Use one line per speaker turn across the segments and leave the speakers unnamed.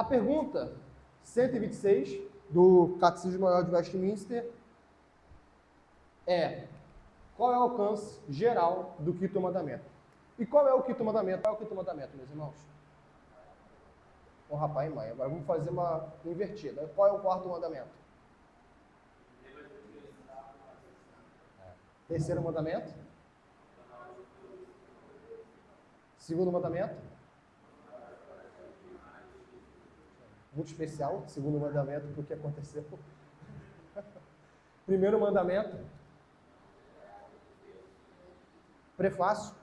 A pergunta 126 do Catecismo Maior de Westminster é: qual é o alcance geral do quinto mandamento? E qual é o quinto mandamento? Qual é o quinto mandamento, meus irmãos? Honra pai e mãe. Agora vamos fazer uma invertida. Qual é o quarto mandamento? Terceiro mandamento? Segundo mandamento? Muito especial, segundo mandamento, porque aconteceu. Primeiro mandamento? Prefácio?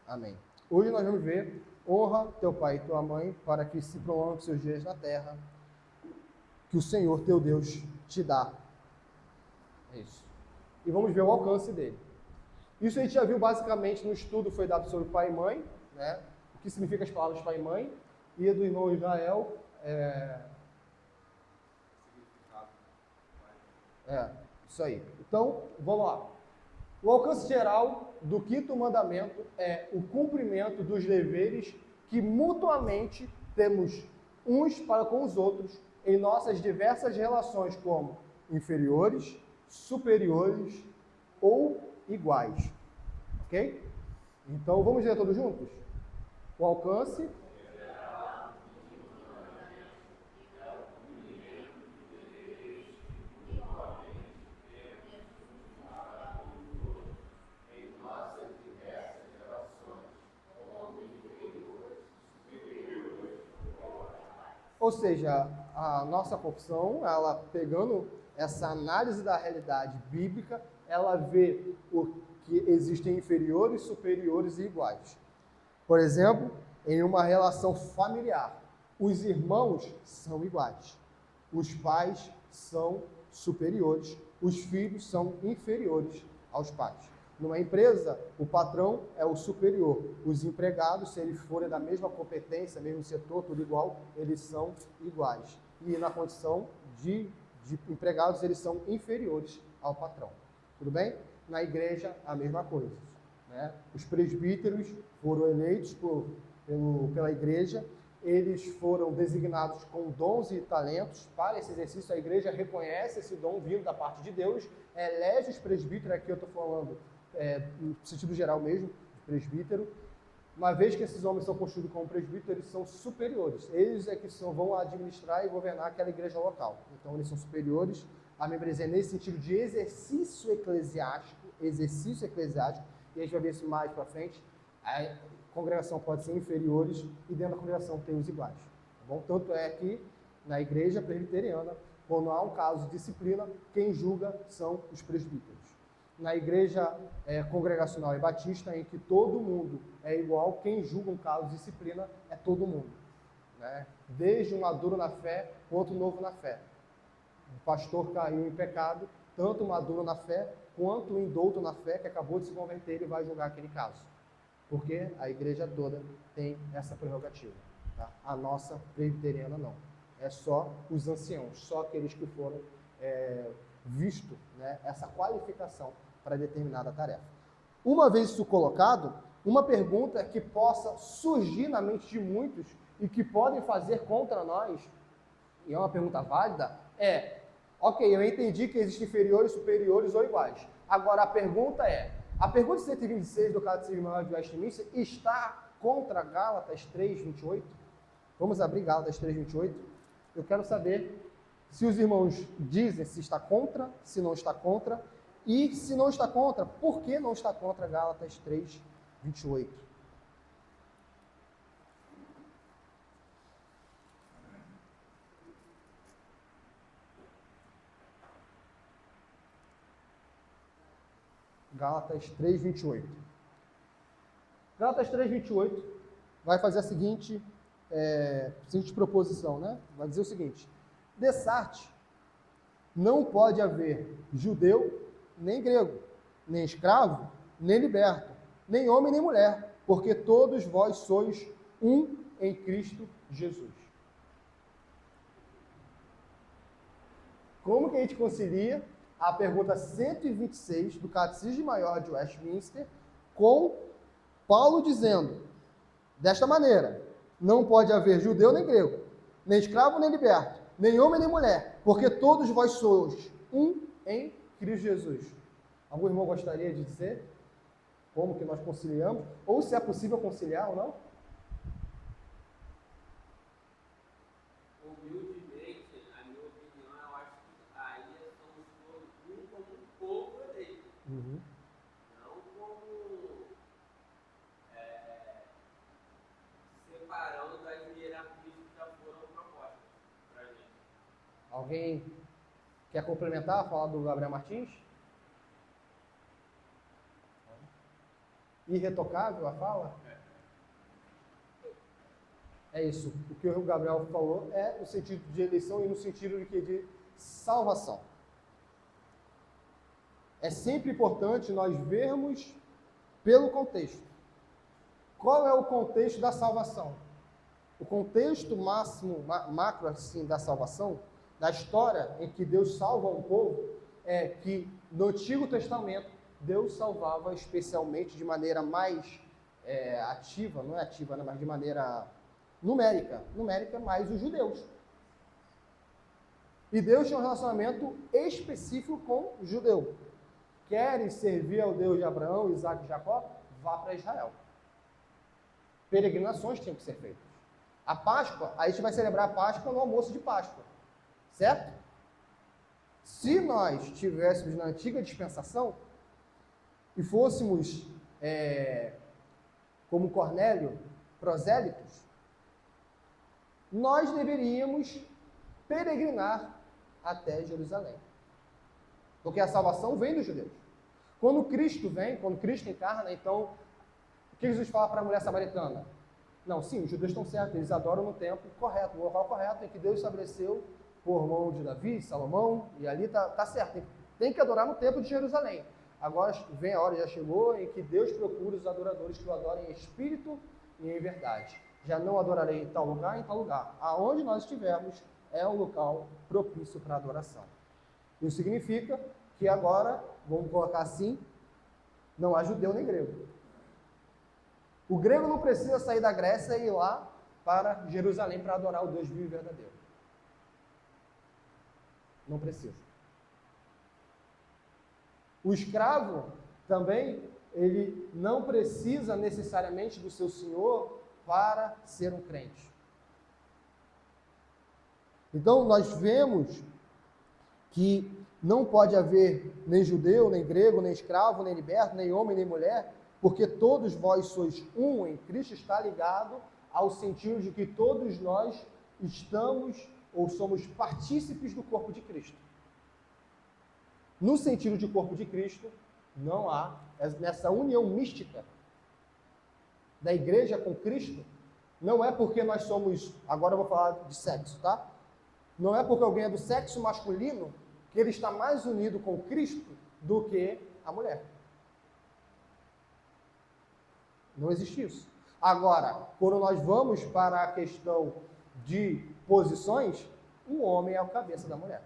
Amém. Hoje nós vamos ver: honra teu pai e tua mãe, para que se prolonguem os seus dias na terra, que o Senhor teu Deus te dá. É isso. E vamos ver o alcance dele. Isso a gente já viu basicamente no estudo, foi dado sobre pai e mãe, né? O que significa as palavras pai e mãe, e do irmão Israel. Isso aí. Então, vamos lá. O alcance geral do quinto mandamento é o cumprimento dos deveres que mutuamente temos uns para com os outros em nossas diversas relações, como inferiores, superiores ou iguais. Ok? Então, vamos ler todos juntos? O alcance... Ou seja, a nossa confissão, ela pegando essa análise da realidade bíblica, ela vê o que existem inferiores, superiores e iguais. Por exemplo, em uma relação familiar, os irmãos são iguais, os pais são superiores, os filhos são inferiores aos pais. Numa empresa, o patrão é o superior. Os empregados, se eles forem da mesma competência, mesmo setor, tudo igual, eles são iguais. E na condição de empregados, eles são inferiores ao patrão. Tudo bem? Na igreja, a mesma coisa. Né? Os presbíteros foram eleitos pela igreja, eles foram designados com dons e talentos para esse exercício. A igreja reconhece esse dom vindo da parte de Deus, elege os presbíteros, aqui eu estou falando no sentido geral mesmo, de presbítero. Uma vez que esses homens são constituídos como presbíteros, eles são superiores. Eles é que vão administrar e governar aquela igreja local. Então, eles são superiores. A membresia nesse sentido de exercício eclesiástico, e a gente vai ver isso mais para frente. A congregação pode ser inferiores e dentro da congregação tem os iguais. Tá bom? Tanto é que na igreja presbiteriana, quando há um caso de disciplina, quem julga são os presbíteros. Na igreja congregacional e batista, em que todo mundo é igual, quem julga um caso de disciplina é todo mundo. Né? Desde o maduro na fé, quanto o novo na fé. O pastor caiu em pecado, tanto o maduro na fé, quanto o indouto na fé, que acabou de se converter, ele vai julgar aquele caso. Porque a igreja toda tem essa prerrogativa. Tá? A nossa presbiteriana não. É só os anciãos, só aqueles que foram visto, né, essa qualificação para determinada tarefa. Uma vez isso colocado, uma pergunta que possa surgir na mente de muitos e que podem fazer contra nós, e é uma pergunta válida, ok, eu entendi que existem inferiores, superiores ou iguais. Agora a pergunta 126 do Catecismo Maior de Westminster está contra Gálatas 3:28? Vamos abrir Gálatas 3:28. Eu quero saber se os irmãos dizem se está contra, se não está contra, e se não está contra, por que não está contra Gálatas 3:28? Gálatas 3:28. Gálatas 3:28 vai fazer a seguinte proposição, né? Vai dizer o seguinte: Dessarte, não pode haver judeu, nem grego, nem escravo, nem liberto, nem homem, nem mulher, porque todos vós sois um em Cristo Jesus. Como que a gente concilia a pergunta 126 do Catecismo Maior de Westminster com Paulo dizendo, desta maneira, não pode haver judeu nem grego, nem escravo nem liberto, nem homem nem mulher, porque todos vós sois um em Cristo Jesus. Algum irmão gostaria de dizer como que nós conciliamos, ou se é possível conciliar ou não?
Humildemente, a minha opinião, eu acho que aí somos todos um como um povo dele. Não como separando das hierarquias que já foram propostas para a gente.
Alguém quer complementar a fala do Gabriel Martins? Irretocável a fala? É isso. O que o Gabriel falou é no sentido de eleição e no sentido de salvação. É sempre importante nós vermos pelo contexto. Qual é o contexto da salvação? O contexto máximo, macro assim, da salvação, da história em que Deus salva um povo, é que no Antigo Testamento Deus salvava especialmente de maneira mais ativa, não é ativa, né, mas de maneira numérica mais os judeus. E Deus tinha um relacionamento específico com o judeu. Querem servir ao Deus de Abraão, Isaac e Jacó? Vá para Israel. Peregrinações tinham que ser feitas. A Páscoa, a gente vai celebrar a Páscoa no almoço de Páscoa. Certo? Se nós estivéssemos na antiga dispensação e fôssemos, como Cornélio, prosélitos, nós deveríamos peregrinar até Jerusalém. Porque a salvação vem dos judeus. Quando Cristo vem, quando Cristo encarna, então, o que Jesus fala para a mulher samaritana? Não, sim, os judeus estão certos, eles adoram no templo correto, no local correto, em que Deus estabeleceu por mão de Davi, Salomão, e ali está certo, tem que adorar no templo de Jerusalém. Agora vem a hora, já chegou, em que Deus procura os adoradores que o adorem em espírito e em verdade. Já não adorarei em tal lugar. Aonde nós estivermos é um local propício para adoração. Isso significa que agora, vamos colocar assim, não há judeu nem grego. O grego não precisa sair da Grécia e ir lá para Jerusalém para adorar o Deus vivo e verdadeiro. Não precisa. O escravo também, ele não precisa necessariamente do seu senhor para ser um crente. Então, nós vemos que não pode haver nem judeu, nem grego, nem escravo, nem liberto, nem homem, nem mulher, porque todos vós sois um em Cristo, está ligado ao sentido de que todos nós estamos ou somos partícipes do corpo de Cristo. No sentido de corpo de Cristo, não há, nessa união mística da igreja com Cristo, não é porque nós somos, agora eu vou falar de sexo, tá? Não é porque alguém é do sexo masculino que ele está mais unido com Cristo do que a mulher. Não existe isso. Agora, quando nós vamos para a questão de posições, o homem é o cabeça da mulher.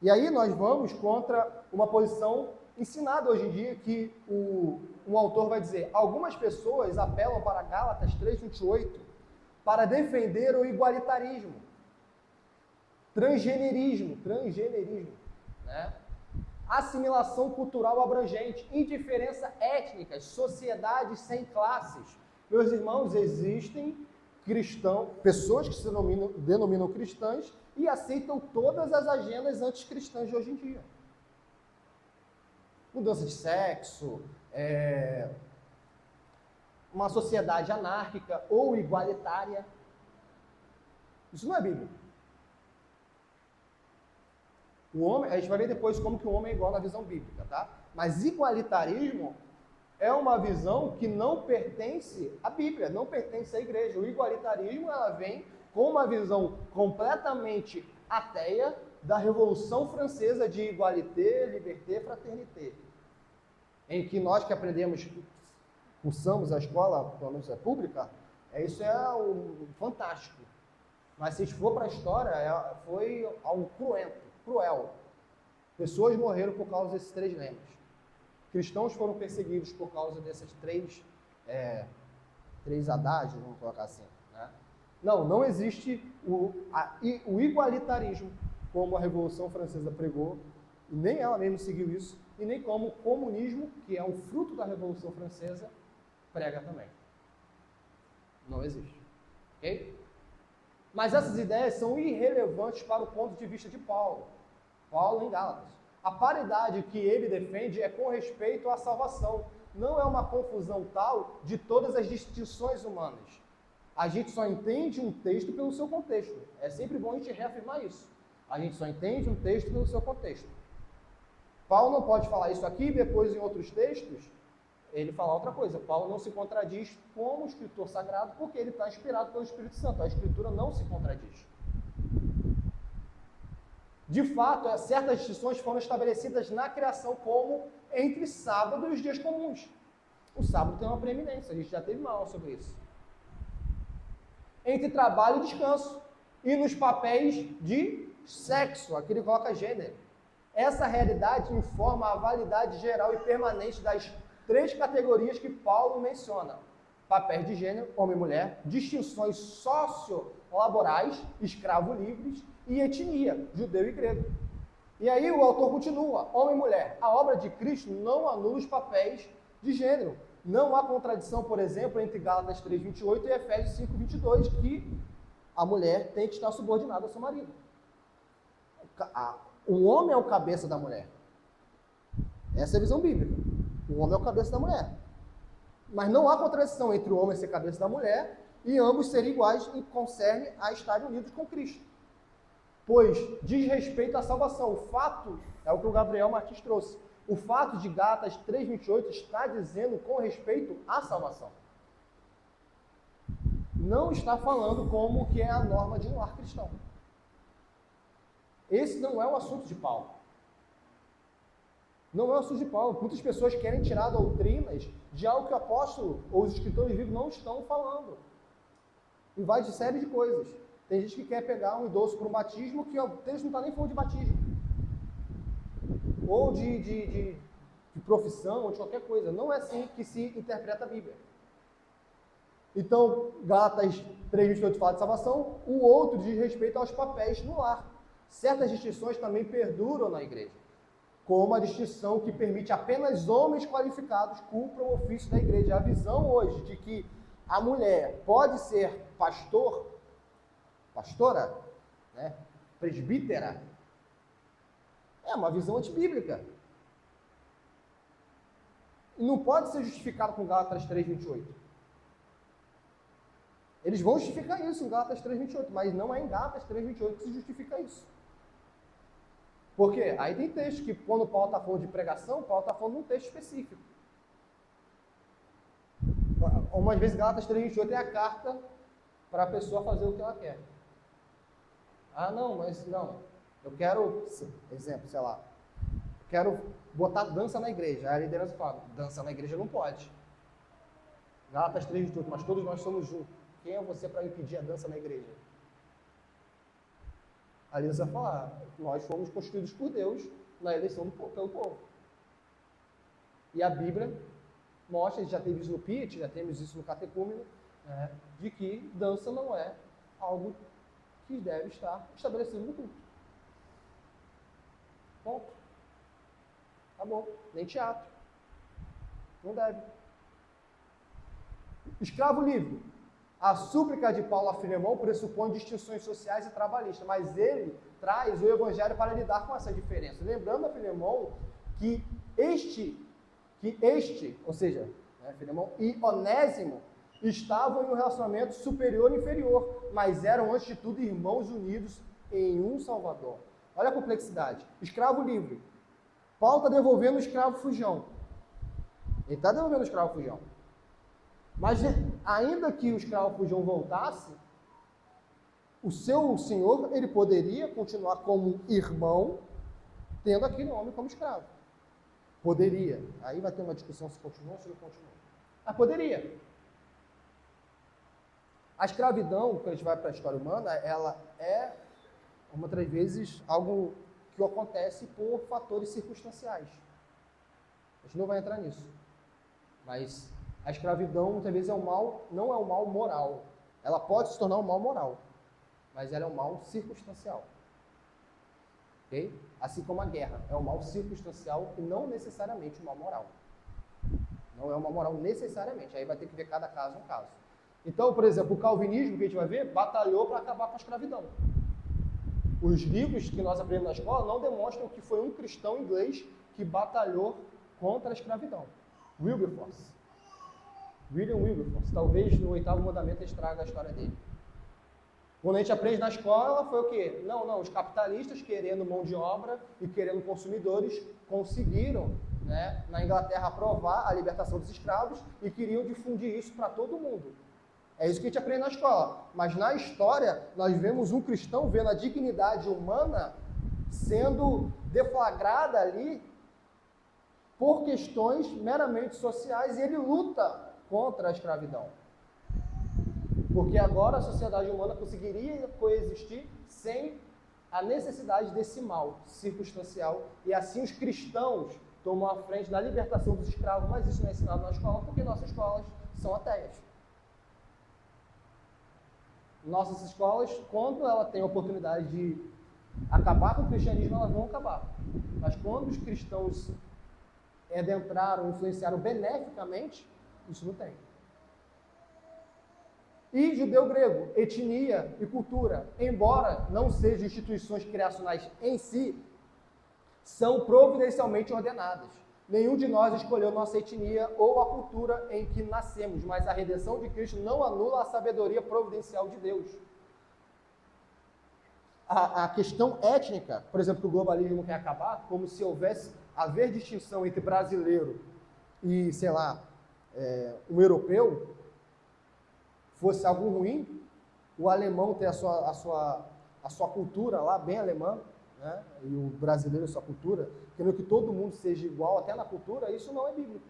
E aí nós vamos contra uma posição ensinada hoje em dia que um autor vai dizer, algumas pessoas apelam para Gálatas 3:28 para defender o igualitarismo, transgenerismo, né? Assimilação cultural abrangente, indiferença étnica, sociedades sem classes. Meus irmãos, existem pessoas que se denominam cristãs e aceitam todas as agendas anticristãs de hoje em dia. Mudança de sexo, uma sociedade anárquica ou igualitária. Isso não é Bíblia. O homem, a gente vai ver depois como que o homem é igual na visão bíblica, tá? Mas igualitarismo é uma visão que não pertence à Bíblia, não pertence à igreja. O igualitarismo, ela vem com uma visão completamente ateia da Revolução Francesa de igualité, liberté, fraternité, em que nós que aprendemos, cursamos a escola, pelo menos pública, isso é fantástico. Mas se a gente for para a história, foi algo cruel. Pessoas morreram por causa desses três lemas. Cristãos foram perseguidos por causa desses três três adágios, vamos colocar assim, né? Não existe o igualitarismo, como a Revolução Francesa pregou, e nem ela mesma seguiu isso, e nem como o comunismo, que é um fruto da Revolução Francesa, prega também. Não existe. Ok? Mas essas ideias são irrelevantes para o ponto de vista de Paulo. Paulo em Gálatas. A paridade que ele defende é com respeito à salvação. Não é uma confusão tal de todas as distinções humanas. A gente só entende um texto pelo seu contexto. É sempre bom a gente reafirmar isso. A gente só entende um texto pelo seu contexto. Paulo não pode falar isso aqui e depois em outros textos ele falar outra coisa. Paulo não se contradiz como escritor sagrado porque ele está inspirado pelo Espírito Santo. A Escritura não se contradiz. De fato, certas distinções foram estabelecidas na criação como entre sábado e os dias comuns. O sábado tem uma preeminência, a gente já teve uma aula sobre isso. Entre trabalho e descanso. E nos papéis de sexo, aqui ele coloca gênero. Essa realidade informa a validade geral e permanente das três categorias que Paulo menciona. Papéis de gênero, homem e mulher, distinções sociolaborais, escravo-livres, e etnia, judeu e grego. E aí o autor continua, homem e mulher. A obra de Cristo não anula os papéis de gênero. Não há contradição, por exemplo, entre Gálatas 3:28 e Efésios 5:22, que a mulher tem que estar subordinada ao seu marido. O homem é o cabeça da mulher. Essa é a visão bíblica. O homem é o cabeça da mulher. Mas não há contradição entre o homem ser cabeça da mulher e ambos serem iguais e concerne a estarem unidos com Cristo. Pois diz respeito à salvação. O fato, é o que o Gabriel Martins trouxe, o fato de Gálatas 3:28 está dizendo com respeito à salvação. Não está falando como que é a norma de um lar cristão. Esse não é o assunto de Paulo. Não é o assunto de Paulo. Muitas pessoas querem tirar doutrinas de algo que o apóstolo ou os escritores bíblicos não estão falando. E vai de série de coisas. Tem gente que quer pegar um endosso para um batismo que o texto não está nem falando de batismo. Ou de profissão, ou de qualquer coisa. Não é assim que se interpreta a Bíblia. Então, Gálatas 3:28 fala de salvação, o outro diz respeito aos papéis no lar. Certas distinções também perduram na igreja, como a distinção que permite apenas homens qualificados cumpram o ofício da igreja. A visão hoje de que a mulher pode ser pastora, né, presbítera, é uma visão antibíblica. E não pode ser justificado com Gálatas 3:28. Eles vão justificar isso em Gálatas 3:28, mas não é em Gálatas 3:28 que se justifica isso. Por quê? Aí tem texto que, quando Paulo está falando de pregação, Paulo está falando de um texto específico. Umas vezes Gálatas 3:28 é a carta para a pessoa fazer o que ela quer. Ah, não, eu quero, exemplo, sei lá, quero botar dança na igreja. Aí a liderança fala, dança na igreja não pode. Gálatas 3:28, mas todos nós somos um. Quem é você para impedir a dança na igreja? A liderança vai falar, nós fomos constituídos por Deus na eleição pelo povo. E a Bíblia mostra, a gente já teve isso no PIT, já temos isso no catecúmeno, de que dança não é algo que deve estar estabelecido no culto. Ponto. Acabou. Nem teatro. Não deve. Escravo livre. A súplica de Paulo a Filemão pressupõe distinções sociais e trabalhistas, mas ele traz o evangelho para lidar com essa diferença. Lembrando a Filemão que ou seja, Filemão e Onésimo, estavam em um relacionamento superior e inferior, mas eram, antes de tudo, irmãos unidos em um Salvador. Olha a complexidade. Escravo livre. Paulo está devolvendo o escravo fujão. Ele está devolvendo o escravo fujão. Mas, ainda que o escravo fujão voltasse, o seu senhor, ele poderia continuar como irmão, tendo aquele homem como escravo. Poderia. Aí vai ter uma discussão se continua ou se não continua. Mas poderia. A escravidão, quando a gente vai para a história humana, ela é, muitas vezes, algo que acontece por fatores circunstanciais. A gente não vai entrar nisso. Mas A escravidão, muitas vezes, não é um mal moral. Ela pode se tornar um mal moral, mas ela é um mal circunstancial. Okay? Assim como a guerra é um mal circunstancial e não necessariamente um mal moral. Não é uma moral necessariamente, aí vai ter que ver cada caso um caso. Então, por exemplo, o calvinismo, que a gente vai ver, batalhou para acabar com a escravidão. Os livros que nós aprendemos na escola não demonstram que foi um cristão inglês que batalhou contra a escravidão. Wilberforce. William Wilberforce. Talvez no 8º mandamento eles tragam a história dele. Quando a gente aprende na escola, foi o quê? Não, os capitalistas querendo mão de obra e querendo consumidores conseguiram, né, na Inglaterra aprovar a libertação dos escravos e queriam difundir isso para todo mundo. É isso que a gente aprende na escola. Mas na história, nós vemos um cristão vendo a dignidade humana sendo deflagrada ali por questões meramente sociais e ele luta contra a escravidão. Porque agora a sociedade humana conseguiria coexistir sem a necessidade desse mal circunstancial. E assim os cristãos tomam a frente da libertação dos escravos, mas isso não é ensinado na escola porque nossas escolas são ateias. Nossas escolas, quando ela tem a oportunidade de acabar com o cristianismo, elas vão acabar. Mas quando os cristãos adentraram, influenciaram beneficamente, isso não tem. E judeu-grego, etnia e cultura, embora não sejam instituições criacionais em si, são providencialmente ordenadas. Nenhum de nós escolheu nossa etnia ou a cultura em que nascemos, mas a redenção de Cristo não anula a sabedoria providencial de Deus. A questão étnica, por exemplo, que o globalismo quer acabar, como se haver distinção entre brasileiro e, sei lá, um europeu, fosse algo ruim, o alemão ter a sua cultura lá, bem alemã, né? E o brasileiro a sua cultura, querendo que todo mundo seja igual, até na cultura, isso não é bíblico.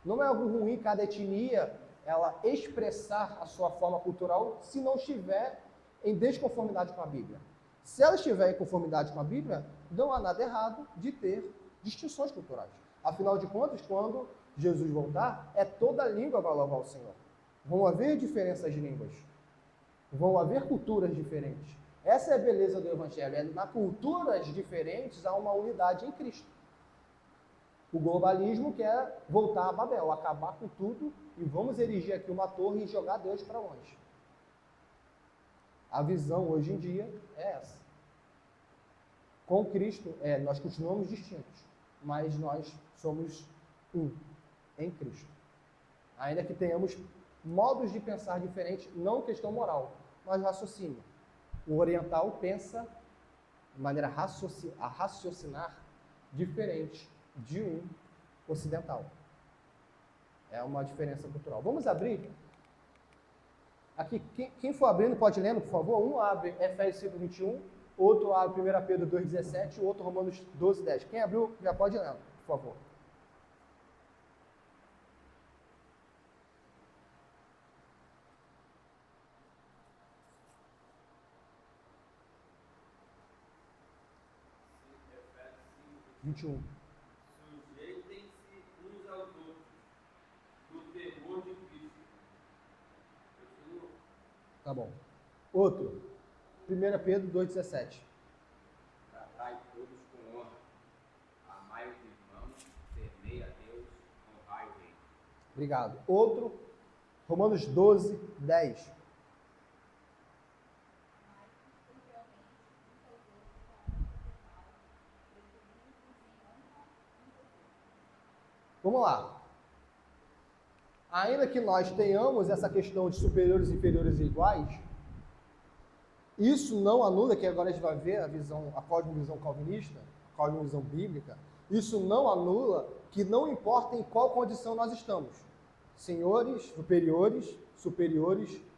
Não é algo ruim cada etnia ela expressar a sua forma cultural se não estiver em desconformidade com a Bíblia. Se ela estiver em conformidade com a Bíblia, não há nada errado de ter distinções culturais. Afinal de contas, quando Jesus voltar, toda língua vai louvar o Senhor. Vão haver diferenças de línguas. Vão haver culturas diferentes. Essa é a beleza do Evangelho. Na culturas diferentes há uma unidade em Cristo. O globalismo quer voltar a Babel, acabar com tudo e vamos erigir aqui uma torre e jogar Deus para longe. A visão hoje em dia é essa. Com Cristo, nós continuamos distintos, mas nós somos um em Cristo. Ainda que tenhamos modos de pensar diferentes, não questão moral, mas raciocínio. O oriental pensa de maneira a raciocinar diferente de um ocidental. É uma diferença cultural. Vamos abrir? Aqui, quem for abrindo pode ir lendo, por favor. Um abre Efésios 5:21, outro abre 1 Pedro 2:17, o outro Romanos 12:10. Quem abriu já pode ir lendo, por favor.
Efésios 5:21. Sujeitem-se uns aos outros, no temor de Cristo.
Tá bom. Outro, 1 Pedro 2:17.
Tratai todos com honra, amai os irmãos, temei a Deus, honrai o rei.
Obrigado. Outro, Romanos 12:10. Vamos lá. Ainda que nós tenhamos essa questão de superiores, inferiores e iguais, isso não anula, que agora a gente vai ver a cosmovisão calvinista, a cosmovisão bíblica, isso não anula que não importa em qual condição nós estamos, senhores, superiores,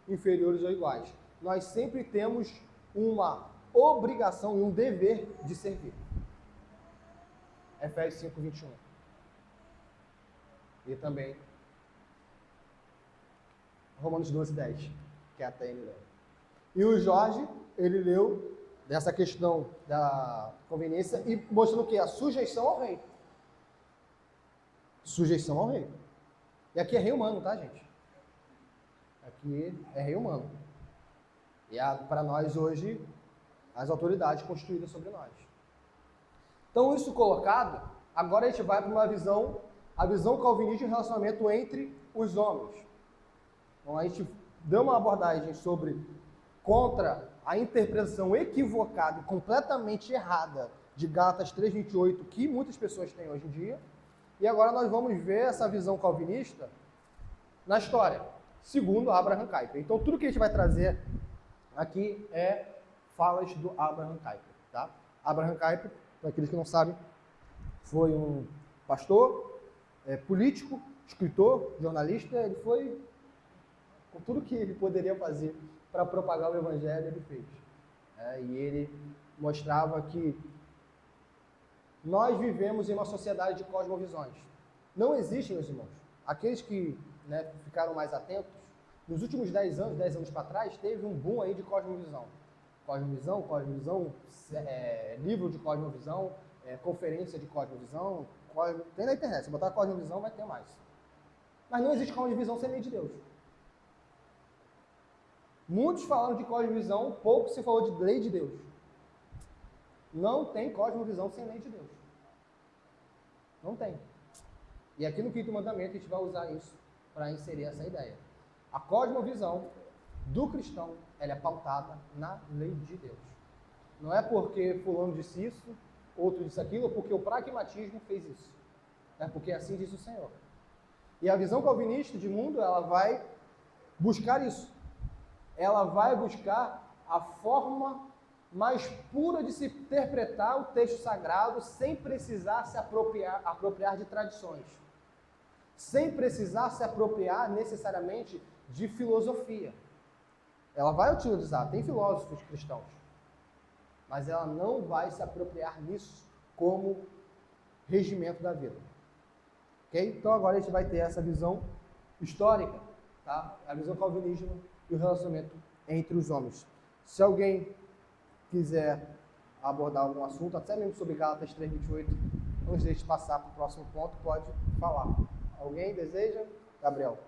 inferiores ou iguais. Nós sempre temos uma obrigação e um dever de servir. Efésios 5:21. E também Romanos 12:10, que até ele leu. E o Jorge, ele leu dessa questão da conveniência e mostrando o que? A sujeição ao rei. Sujeição ao rei. E aqui é rei humano, tá, gente? Aqui é rei humano. E para nós hoje, as autoridades constituídas sobre nós. Então, isso colocado, agora a gente vai para uma visão, a visão calvinista e o relacionamento entre os homens. Então, a gente deu uma abordagem contra a interpretação equivocada e completamente errada de Gálatas 3:28, que muitas pessoas têm hoje em dia. E agora nós vamos ver essa visão calvinista na história, segundo Abraham Kuyper. Então, tudo que a gente vai trazer aqui é falas do Abraham Kuyper, tá? Abraham Kuyper, para aqueles que não sabem, foi um pastor, político, escritor, jornalista. Ele foi, com tudo que ele poderia fazer para propagar o evangelho, ele fez. E ele mostrava que nós vivemos em uma sociedade de cosmovisões. Não existem, meus irmãos. Aqueles que ficaram mais atentos, nos últimos 10 anos para trás, teve um boom aí de cosmovisão. Cosmovisão, livro de cosmovisão, conferência de cosmovisão. Tem na internet, se botar cosmovisão vai ter mais. Mas não existe cosmovisão sem lei de Deus. Muitos falaram de cosmovisão, pouco se falou de lei de Deus. Não tem cosmovisão sem lei de Deus. Não tem. E aqui no quinto mandamento a gente vai usar isso para inserir essa ideia. A cosmovisão do cristão, ela é pautada na lei de Deus. Não é porque fulano disse isso, outro disse aquilo, ou porque o pragmatismo fez isso. É porque assim diz o Senhor. E a visão calvinista de mundo, ela vai buscar isso. Ela vai buscar a forma mais pura de se interpretar o texto sagrado sem precisar se apropriar de tradições. Sem precisar se apropriar necessariamente de filosofia. Ela vai utilizar, tem filósofos cristãos, mas ela não vai se apropriar nisso como regimento da vida. Ok? Então agora a gente vai ter essa visão histórica, tá? A visão calvinista e o relacionamento entre os homens. Se alguém quiser abordar algum assunto, até mesmo sobre Gálatas 3:28, antes de a gente passar para o próximo ponto, pode falar. Alguém deseja? Gabriel.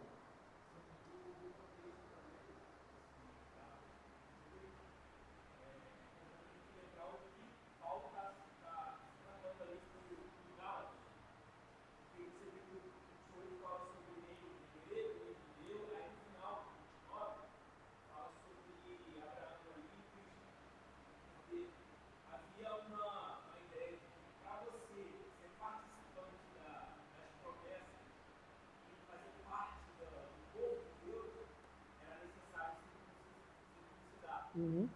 Uhum.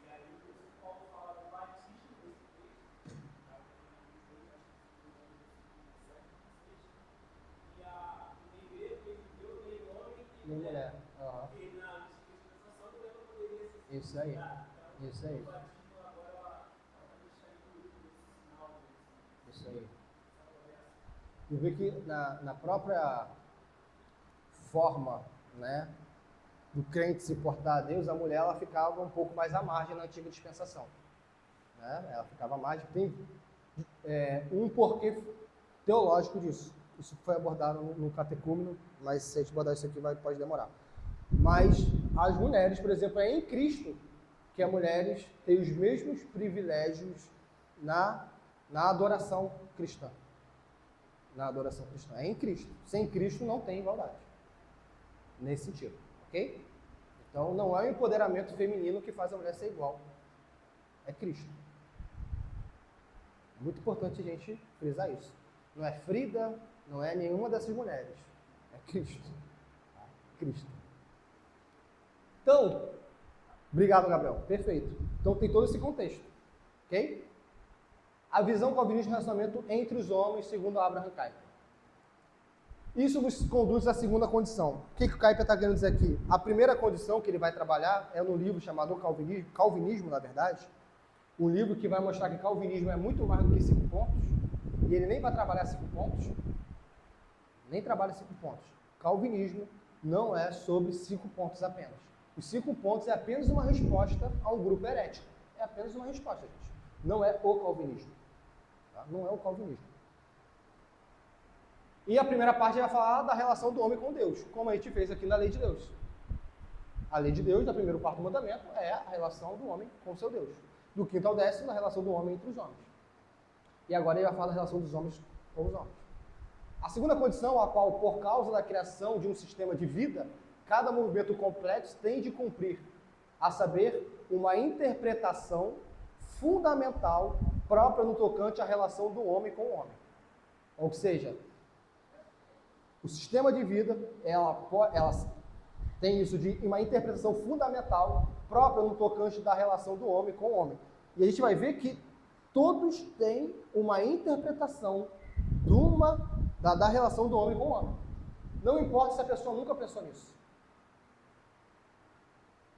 E aí o Paulo fala do batismo desse texto, e a igreja que ele deu nem homem nem mulher. Porque na dispensação do lema poderia ser
isso aí. Isso aí.
O batismo agora vai deixar incluído esse sinal.
Isso aí. E vê que na própria forma, né, do crente se portar a Deus, a mulher ela ficava um pouco mais à margem na antiga dispensação. Né? Ela ficava à margem. Tem um porquê teológico disso. Isso foi abordado no catecúmeno, mas se a gente abordar isso aqui pode demorar. Mas as mulheres, por exemplo, é em Cristo que as mulheres têm os mesmos privilégios na adoração cristã. Na adoração cristã. É em Cristo. Sem Cristo não tem igualdade. Nesse sentido. Ok? Então, não é o empoderamento feminino que faz a mulher ser igual. É Cristo. Muito importante a gente frisar isso. Não é Frida, não é nenhuma dessas mulheres. É Cristo. Cristo. Então, obrigado, Gabriel. Perfeito. Então, tem todo esse contexto. Ok? A visão calvinista do relacionamento entre os homens, segundo Abraham Kuyper. Isso nos conduz à segunda condição. O que o Kuyper está querendo dizer aqui? A primeira condição que ele vai trabalhar é no livro chamado Calvinismo, na verdade. Um livro que vai mostrar que calvinismo é muito mais do que 5 pontos. E ele nem vai trabalhar 5 pontos. Nem trabalha 5 pontos. Calvinismo não é sobre 5 pontos apenas. Os 5 pontos é apenas uma resposta a um grupo herético. É apenas uma resposta, gente. Não é o calvinismo. Tá? Não é o calvinismo. E a primeira parte vai falar da relação do homem com Deus, como a gente fez aqui na lei de Deus. A lei de Deus, no primeiro quarto mandamento, é a relação do homem com o seu Deus. Do quinto ao décimo, a relação do homem entre os homens. E agora ele vai falar da relação dos homens com os homens. A segunda condição, a qual, por causa da criação de um sistema de vida, cada movimento complexo tem de cumprir, a saber, uma interpretação fundamental própria no tocante à relação do homem com o homem. Ou seja, o sistema de vida, ela tem isso de uma interpretação fundamental própria no tocante da relação do homem com o homem. E a gente vai ver que todos têm uma interpretação da relação do homem com o homem. Não importa se a pessoa nunca pensou nisso.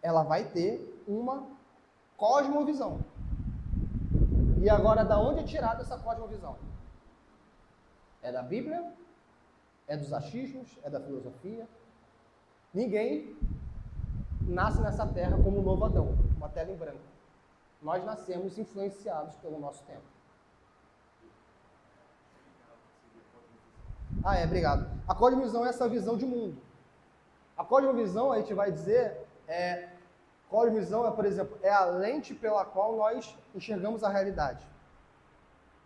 Ela vai ter uma cosmovisão. E agora, da onde é tirada essa cosmovisão? É da Bíblia? É dos achismos? É da filosofia? Ninguém nasce nessa terra como um novo Adão, uma tela em branco. Nós nascemos influenciados pelo nosso tempo. Obrigado. A cosmovisão é essa visão de mundo. A cosmovisão, a gente vai dizer, cosmovisão por exemplo, é a lente pela qual nós enxergamos a realidade.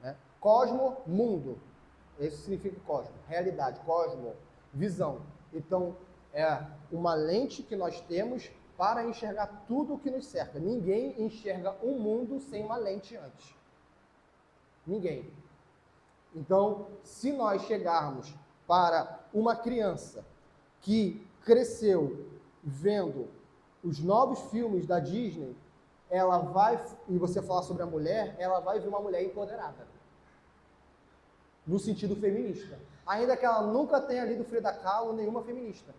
Né? Cosmo, mundo. Isso significa cosmo. Realidade, cosmo, visão. Então, é uma lente que nós temos para enxergar tudo o que nos cerca. Ninguém enxerga um mundo sem uma lente antes. Ninguém. Então, se nós chegarmos para uma criança que cresceu vendo os novos filmes da Disney, ela vai, e você falar sobre a mulher, ela vai ver uma mulher empoderada. No sentido feminista. Ainda que ela nunca tenha lido Frida Kahlo, nenhuma feminista.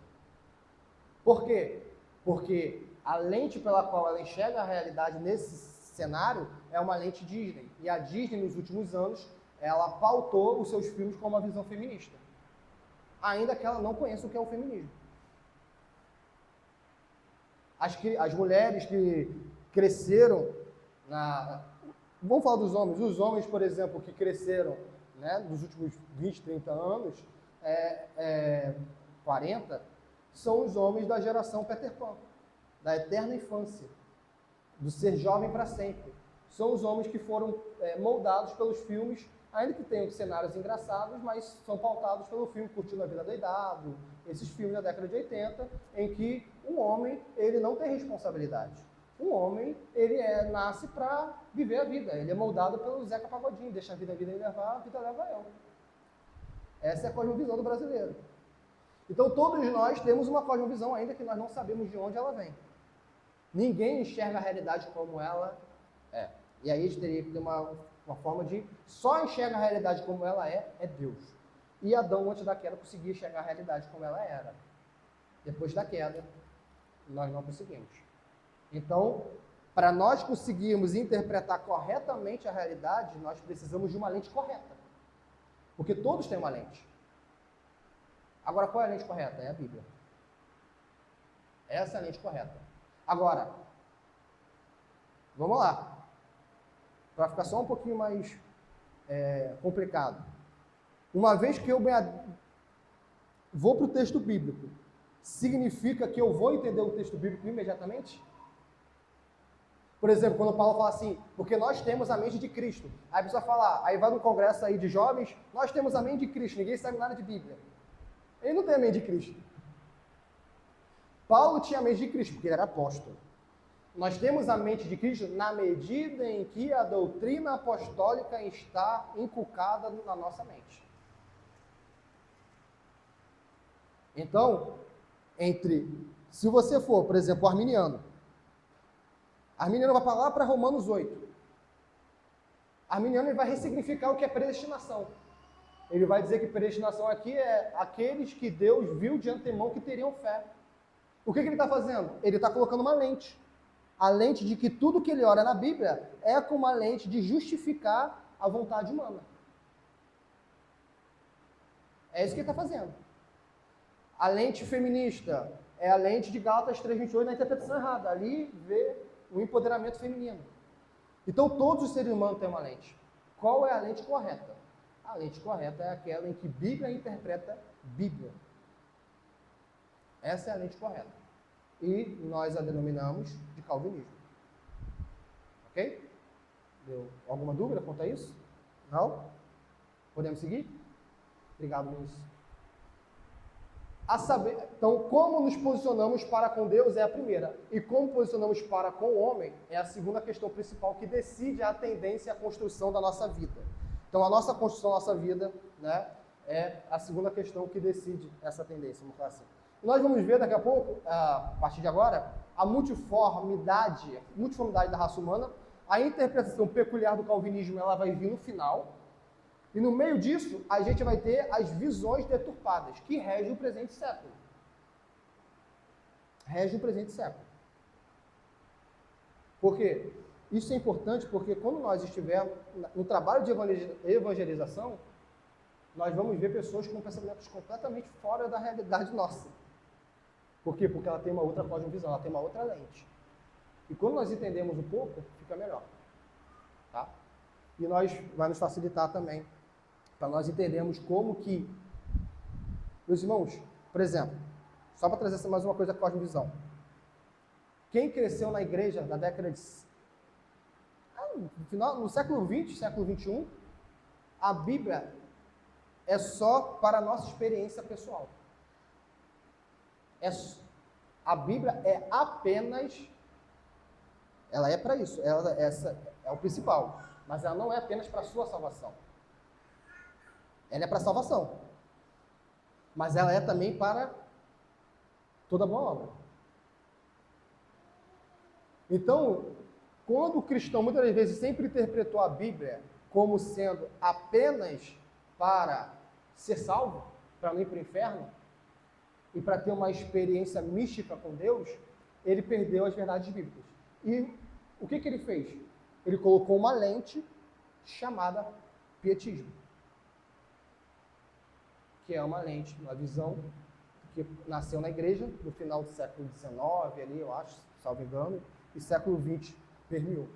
Por quê? Porque a lente pela qual ela enxerga a realidade nesse cenário é uma lente Disney. E a Disney, nos últimos anos, ela pautou os seus filmes com uma visão feminista. Ainda que ela não conheça o que é o feminismo. As mulheres que cresceram vamos falar dos homens. Os homens, por exemplo, que cresceram, né, nos últimos 20, 30 anos, 40, são os homens da geração Peter Pan, da eterna infância, do ser jovem para sempre. São os homens que foram moldados pelos filmes, ainda que tenham cenários engraçados, mas são pautados pelo filme Curtindo a Vida Doidado, esses filmes da década de 80, em que o homem, ele não tem responsabilidade. O homem, ele nasce para viver a vida, ele é moldado pelo Zeca Pagodinho, deixa a vida levar, a vida leva eu. Essa é a cosmovisão do brasileiro. Então todos nós temos uma cosmovisão, ainda que nós não sabemos de onde ela vem. Ninguém enxerga a realidade como ela é. E aí a gente teria que ter uma forma de... Só enxerga a realidade como ela é Deus. E Adão, antes da queda, conseguia enxergar a realidade como ela era. Depois da queda, nós não conseguimos. Então, para nós conseguirmos interpretar corretamente a realidade, nós precisamos de uma lente correta. Porque todos têm uma lente. Agora, qual é a lente correta? É a Bíblia. Essa é a lente correta. Agora, vamos lá. Para ficar só um pouquinho mais complicado. Uma vez que eu vou para o texto bíblico, significa que eu vou entender o texto bíblico imediatamente? Por exemplo, quando Paulo fala assim, porque nós temos a mente de Cristo. Aí a pessoa fala, aí vai no congresso aí de jovens, nós temos a mente de Cristo, ninguém sabe nada de Bíblia. Ele não tem a mente de Cristo. Paulo tinha a mente de Cristo, porque ele era apóstolo. Nós temos a mente de Cristo na medida em que a doutrina apostólica está inculcada na nossa mente. Então, se você for, por exemplo, arminiano vai falar para Romanos 8. Arminiano ele vai ressignificar o que é predestinação. Ele vai dizer que predestinação aqui é aqueles que Deus viu de antemão que teriam fé. O que ele está fazendo? Ele está colocando uma lente. A lente de que tudo que ele ora na Bíblia é com uma lente de justificar a vontade humana. É isso que ele está fazendo. A lente feminista é a lente de Gálatas 3:28 na interpretação errada. Ali vê o empoderamento feminino. Então todos os seres humanos têm uma lente. Qual é a lente correta? A lente correta é aquela em que Bíblia interpreta Bíblia. Essa é a lente correta. E nós a denominamos de calvinismo. Ok? Deu alguma dúvida quanto a isso? Não? Podemos seguir? Obrigado, Luiz. Então, como nos posicionamos para com Deus é a primeira. E como posicionamos para com o homem é a segunda questão principal que decide a tendência e a construção da nossa vida. Então, a nossa construção da nossa vida, né, é a segunda questão que decide essa tendência. Vamos falar assim. Nós vamos ver daqui a pouco, a partir de agora, a multiformidade da raça humana. A interpretação peculiar do calvinismo ela vai vir no final. E no meio disso, a gente vai ter as visões deturpadas, que regem o presente século. Regem o presente século. Por quê? Isso é importante porque quando nós estivermos no trabalho de evangelização, nós vamos ver pessoas com pensamentos completamente fora da realidade nossa. Por quê? Porque ela tem uma outra cosmovisão, ela tem uma outra lente. E quando nós entendemos um pouco, fica melhor. Tá? E vai nos facilitar também, para nós entendermos como que... Meus irmãos, por exemplo, só para trazer mais uma coisa com a cosmovisão. Quem cresceu na igreja na década de... no século XX, século XXI, a Bíblia é só para a nossa experiência pessoal. A Bíblia é apenas... Ela é para isso, essa é o principal. Mas ela não é apenas para a sua salvação. Ela é para a salvação. Mas ela é também para toda boa obra. Então, quando o cristão muitas vezes sempre interpretou a Bíblia como sendo apenas para ser salvo, para não ir para o inferno, e para ter uma experiência mística com Deus, ele perdeu as verdades bíblicas. E o que ele fez? Ele colocou uma lente chamada pietismo, que é uma lente, uma visão que nasceu na igreja no final do século XIX, ali, eu acho, salvo engano, e século XX permeou.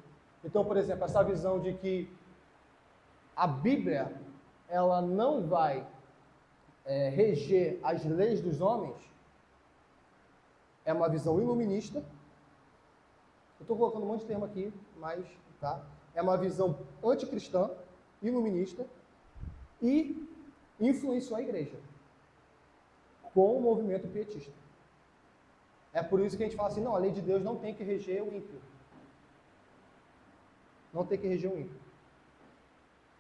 Então, por exemplo, essa visão de que a Bíblia ela não vai reger as leis dos homens é uma visão iluminista. Eu estou colocando um monte de termo aqui, mas tá? É uma visão anticristã, iluminista, e influenciou a igreja com o movimento pietista. É por isso que a gente fala assim, não, a lei de Deus não tem que reger o ímpio. Não tem que reger o ímpio.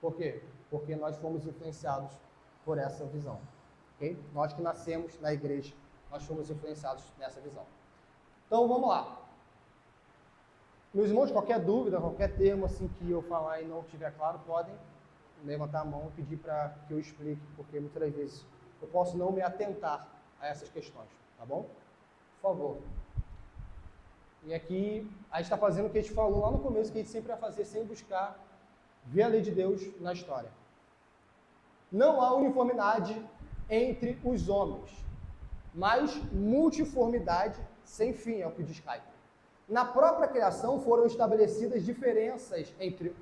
Por quê? Porque nós fomos influenciados por essa visão. Okay? Nós que nascemos na igreja, nós fomos influenciados nessa visão. Então, vamos lá. Meus irmãos, qualquer dúvida, qualquer termo assim que eu falar e não estiver claro, podem levantar a mão e pedir para que eu explique, porque muitas das vezes eu posso não me atentar a essas questões, tá bom? Por favor. E aqui, a gente está fazendo o que a gente falou lá no começo, que a gente sempre vai fazer sem buscar ver a lei de Deus na história. Não há uniformidade entre os homens, mas multiformidade sem fim, é o que diz Caio. Na própria criação foram estabelecidas diferenças entre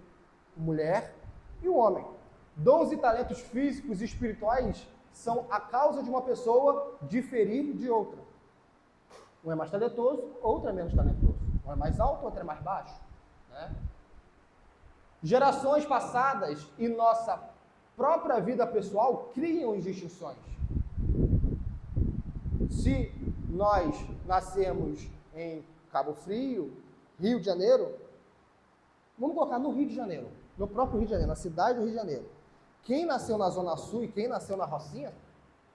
mulher e o homem. Dons e talentos físicos e espirituais são a causa de uma pessoa diferir de outra. Um é mais talentoso, outro é menos talentoso. Um é mais alto, outro é mais baixo. Né? Gerações passadas e nossa própria vida pessoal criam distinções. Se nós nascemos em Cabo Frio, Rio de Janeiro, vamos colocar no Rio de Janeiro, no próprio Rio de Janeiro, na cidade do Rio de Janeiro. Quem nasceu na Zona Sul e quem nasceu na Rocinha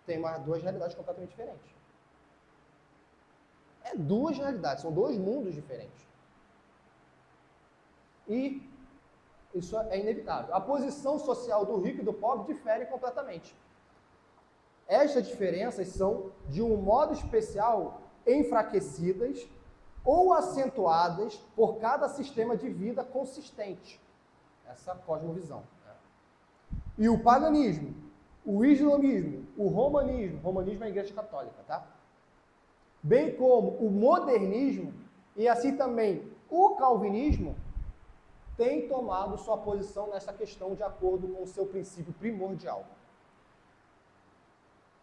tem duas realidades completamente diferentes. É duas realidades, são dois mundos diferentes. E isso é inevitável. A posição social do rico e do pobre difere completamente. Estas diferenças são, de um modo especial, enfraquecidas ou acentuadas por cada sistema de vida consistente. Essa cosmovisão. E o paganismo, o islamismo, o romanismo é a igreja católica, tá? Bem como o modernismo e assim também o calvinismo, tem tomado sua posição nessa questão de acordo com o seu princípio primordial.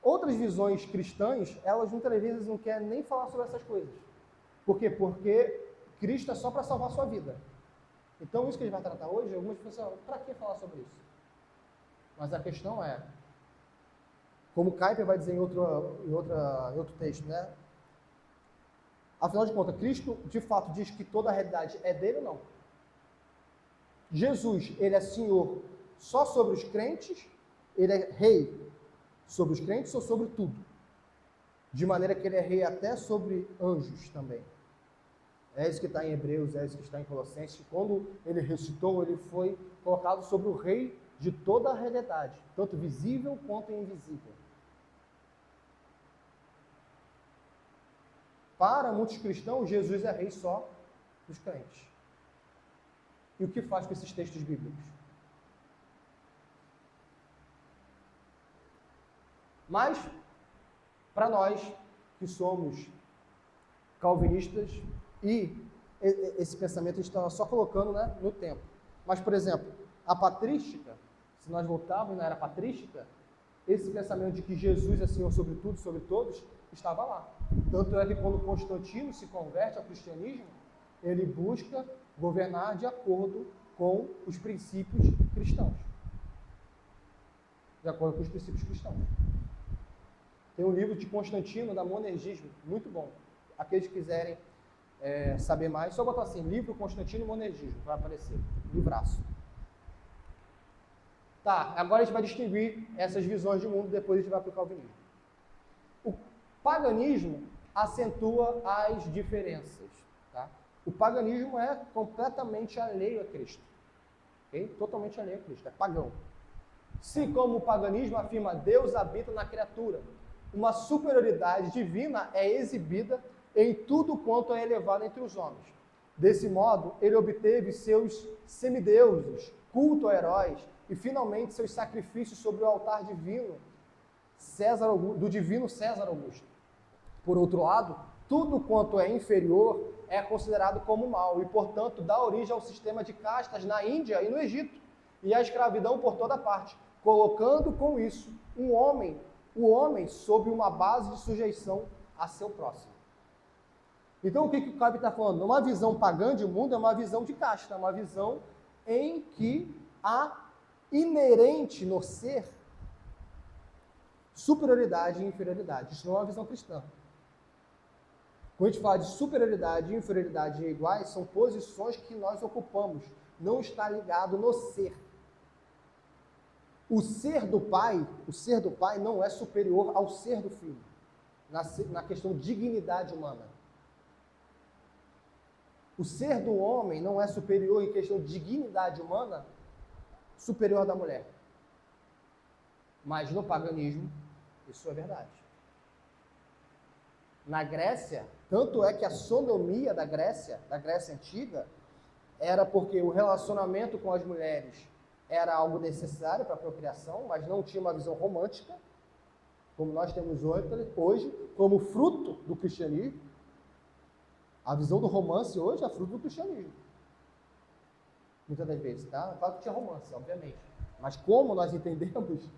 Outras visões cristãs, elas muitas vezes não querem nem falar sobre essas coisas. Por quê? Porque Cristo é só para salvar a sua vida. Então, isso que a gente vai tratar hoje, algumas pessoas falam, para que falar sobre isso? Mas a questão é, como Kuyper vai dizer em outro texto, né? Afinal de contas, Cristo, de fato, diz que toda a realidade é dele ou não? Jesus, ele é Senhor só sobre os crentes? Ele é rei sobre os crentes ou sobre tudo? De maneira que ele é rei até sobre anjos também. É isso que está em Hebreus, é isso que está em Colossenses. Quando ele ressuscitou, ele foi colocado sobre o rei de toda a realidade, tanto visível quanto invisível. Para muitos cristãos, Jesus é rei só dos crentes. E o que faz com esses textos bíblicos? Mas, para nós que somos calvinistas, e esse pensamento a gente está só colocando, né, no tempo. Mas, por exemplo, a patrística, se nós voltarmos na era patrística, esse pensamento de que Jesus é Senhor sobre tudo, sobre todos, estava lá. Tanto é que quando Constantino se converte ao cristianismo, ele busca governar de acordo com os princípios cristãos. De acordo com os princípios cristãos. Tem um livro de Constantino, da Monergismo, muito bom. Aqueles que quiserem saber mais, só botar assim, livro Constantino e Monergismo, vai aparecer, livraço. Tá, agora a gente vai distinguir essas visões de mundo, depois a gente vai para o calvinismo. O paganismo acentua as diferenças. Tá? O paganismo é completamente alheio a Cristo. Okay? Totalmente alheio a Cristo, é pagão. Se como o paganismo afirma Deus habita na criatura, uma superioridade divina é exibida em tudo quanto é elevado entre os homens. Desse modo, ele obteve seus semideuses, culto a heróis, e finalmente seus sacrifícios sobre o altar divino, do divino César Augusto. Por outro lado, tudo quanto é inferior é considerado como mal, e portanto dá origem ao sistema de castas na Índia e no Egito, e à escravidão por toda parte, colocando com isso o homem sob uma base de sujeição a seu próximo. Então o que o Kuyper está falando? Uma visão pagã de mundo é uma visão de casta, é uma visão em que há inerente no ser superioridade e inferioridade. Isso não é uma visão cristã. Quando a gente fala de superioridade e inferioridade iguais, são posições que nós ocupamos. Não está ligado no ser. O ser do pai não é superior ao ser do filho, na questão de dignidade humana. O ser do homem não é superior em questão de dignidade humana, superior à da mulher. Mas no paganismo, isso é verdade. Na Grécia, tanto é que a sodomia da Grécia antiga, era porque o relacionamento com as mulheres era algo necessário para a procriação, mas não tinha uma visão romântica, como nós temos hoje, como fruto do cristianismo. A visão do romance hoje é fruto do cristianismo. Muitas das vezes, tá? Claro que tinha romance, obviamente. Mas como nós entendemos,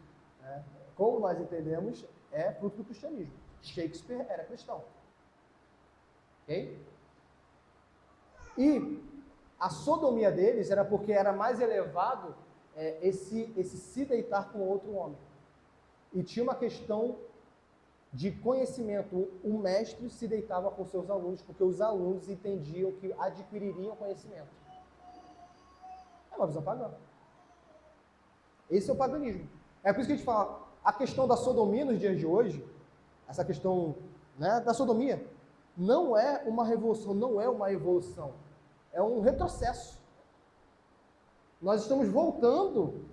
é fruto do cristianismo. Shakespeare era cristão. Ok? E a sodomia deles era porque era mais elevado esse se deitar com outro homem. E tinha uma questão de conhecimento. O mestre se deitava com seus alunos, porque os alunos entendiam que adquiririam conhecimento. É uma visão pagã. Esse é o paganismo. É por isso que a gente fala, a questão da sodomia nos dias de hoje, essa questão, né, da sodomia, não é uma revolução, não é uma evolução. É um retrocesso. Nós estamos voltando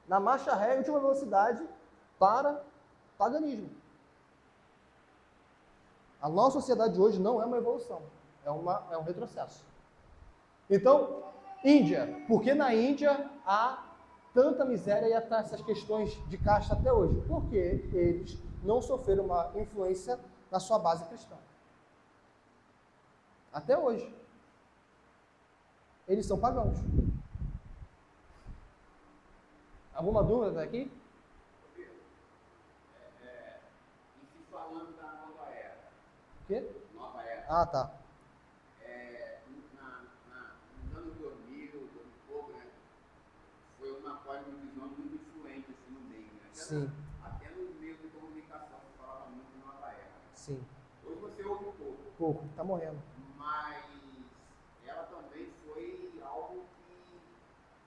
na marcha ré em última velocidade para paganismo. A nossa sociedade de hoje não é uma evolução, é um retrocesso. Então, Índia, por que na Índia há tanta miséria e há essas questões de casta até hoje? Porque eles não sofreram uma influência na sua base cristã. Até hoje. Eles são pagãos. Alguma dúvida daqui?
E se falando da nova era?
O quê?
Nova era.
Ah, tá.
Nos anos 2000, 2000 e pouco, né? Foi uma cosmovisão muito influente assim, no meio, né?
Sim.
Até nos meios de comunicação se falava muito de nova era.
Sim.
Hoje você ouve pouco.
Pouco. Tá morrendo.
Mas ela também foi algo que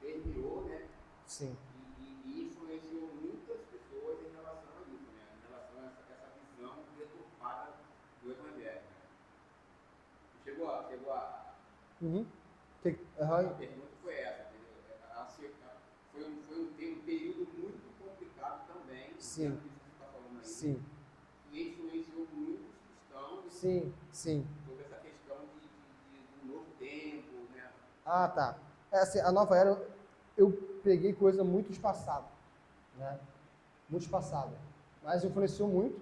permeou, né?
Sim.
E influenciou muitas pessoas em relação a isso, né? Em relação a essa visão deturpada do Evangelho. Né? Chegou a
Uhum.
a pergunta foi essa. Foi um período muito complicado também.
Sim.
Que você está falando aí.
Sim.
E influenciou muitos cristãos.
Sim. Sim.
Sobre essa questão do novo tempo, né?
Ah, tá. Assim, a nova era, eu peguei coisa muito espaçada, né? Muito espaçada. Mas influenciou muito.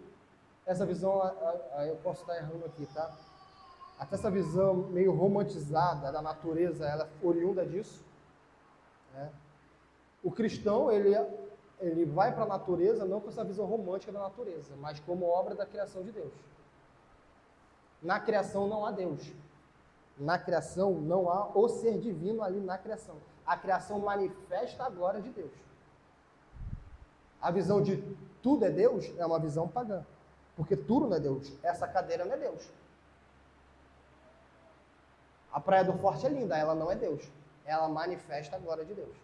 Essa visão, eu posso estar errando aqui, tá? Até essa visão meio romantizada da natureza, ela é oriunda disso, né? O cristão, ele vai para a natureza não com essa visão romântica da natureza, mas como obra da criação de Deus. Na criação não há Deus. Na criação não há o ser divino ali na criação. A criação manifesta a glória de Deus. A visão de tudo é Deus é uma visão pagã. Porque tudo não é Deus. Essa cadeira não é Deus. A Praia do Forte é linda, ela não é Deus. Ela manifesta a glória de Deus.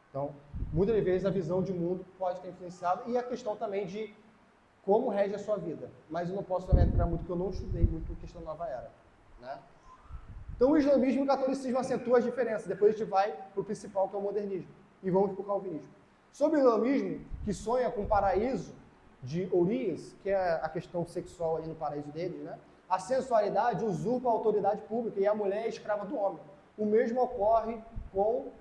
Então, muitas vezes a visão de mundo pode ter influenciado e a questão também de como rege a sua vida. Mas eu não posso também entrar muito, porque eu não estudei muito a questão da nova era, né? Então, o islamismo e o catolicismo acentuam as diferenças. Depois a gente vai para o principal, que é o modernismo. E vamos para o calvinismo. Sobre o islamismo, que sonha com o paraíso de Urias, que é a questão sexual ali no paraíso deles, né? A sensualidade usurpa a autoridade pública e a mulher é escrava do homem. O mesmo ocorre com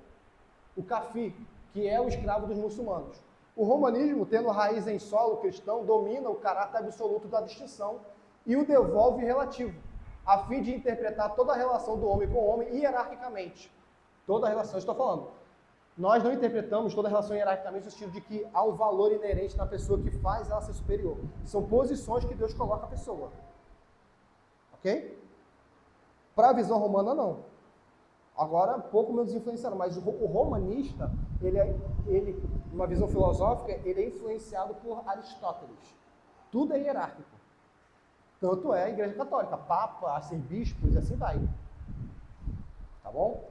o kafir, que é o escravo dos muçulmanos. O romanismo, tendo raiz em solo cristão, domina o caráter absoluto da distinção e o devolve relativo, a fim de interpretar toda a relação do homem com o homem hierarquicamente. Toda a relação, estou falando. Nós não interpretamos toda a relação hierarquicamente no sentido de que há um valor inerente na pessoa que faz ela ser superior. São posições que Deus coloca a pessoa. Ok? Para a visão romana, não. Agora, pouco menos influenciado, mas o romanista, ele, uma visão filosófica, ele é influenciado por Aristóteles. Tudo é hierárquico. Tanto é a Igreja Católica, Papa, arcebispos e assim vai. Tá bom?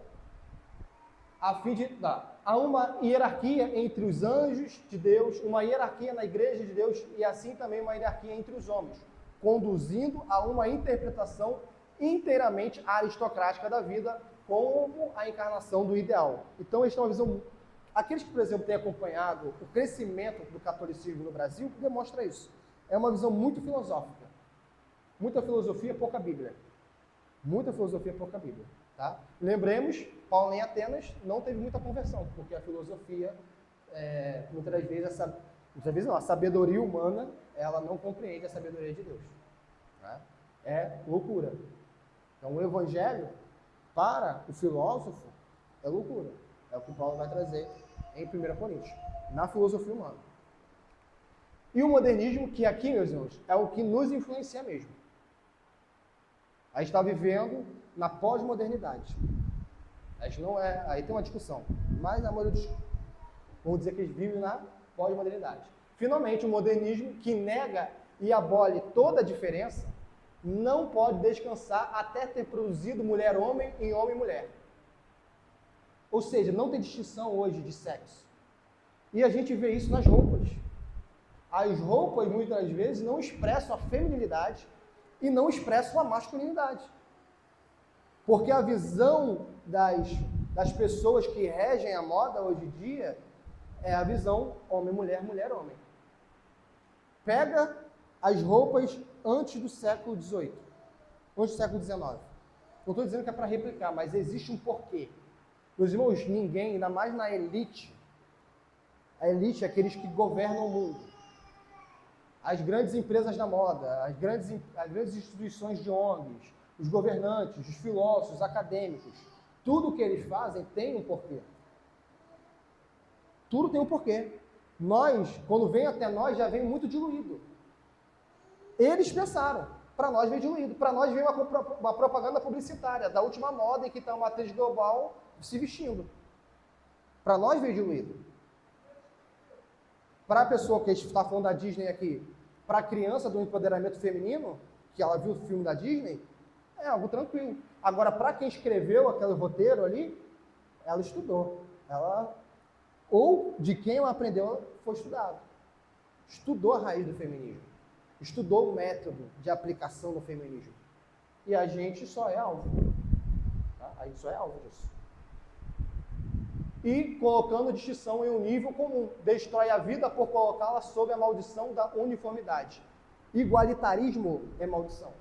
Há uma hierarquia entre os anjos de Deus, uma hierarquia na Igreja de Deus e assim também uma hierarquia entre os homens, conduzindo a uma interpretação inteiramente aristocrática da vida como a encarnação do ideal. Então, eles têm uma visão... Aqueles que, por exemplo, têm acompanhado o crescimento do catolicismo no Brasil, demonstra isso. É uma visão muito filosófica. Muita filosofia, pouca Bíblia. Muita filosofia, pouca Bíblia. Tá? Lembremos, Paulo em Atenas não teve muita conversão, porque a filosofia, muitas das vezes, a sabedoria humana, ela não compreende a sabedoria de Deus. Tá? É loucura. Então, o evangelho, para o filósofo, é loucura. É o que Paulo vai trazer em 1 Coríntios, na filosofia humana. E o modernismo, que aqui, meus irmãos, é o que nos influencia mesmo. A gente está vivendo na pós-modernidade. A gente não é... Aí tem uma discussão. Mas na maioria dos... Vamos dizer que eles vivem na pós-modernidade. Finalmente, o modernismo, que nega e abole toda a diferença, não pode descansar até ter produzido mulher-homem em homem-mulher. Ou seja, não tem distinção hoje de sexo. E a gente vê isso nas roupas. As roupas, muitas vezes, não expressam a feminilidade e não expressam a masculinidade. Porque a visão das pessoas que regem a moda hoje em dia é a visão homem-mulher, mulher-homem. Pega as roupas antes do século XVIII, antes do século XIX. Não estou dizendo que é para replicar, mas existe um porquê. Meus irmãos, ninguém, ainda mais na elite, a elite é aqueles que governam o mundo. As grandes empresas da moda, as grandes instituições de ONGs, os governantes, os filósofos, os acadêmicos, Tudo que eles fazem tem um porquê. Tudo tem um porquê. Nós, quando vem até nós, já vem muito diluído. Eles pensaram, para nós veio diluído. Para nós veio uma propaganda publicitária da última moda em que está uma atriz global se vestindo. Para nós veio diluído. Para a pessoa que está falando da Disney aqui, para a criança do empoderamento feminino, que ela viu o filme da Disney, é algo tranquilo. Agora, para quem escreveu aquele roteiro ali, ela estudou. Ou de quem ela aprendeu, foi estudado. Estudou a raiz do feminismo. Estudou o método de aplicação do feminismo. E a gente só é alvo. Tá? A gente só é alvo disso. E colocando distinção em um nível comum. Destrói a vida por colocá-la sob a maldição da uniformidade. Igualitarismo é maldição.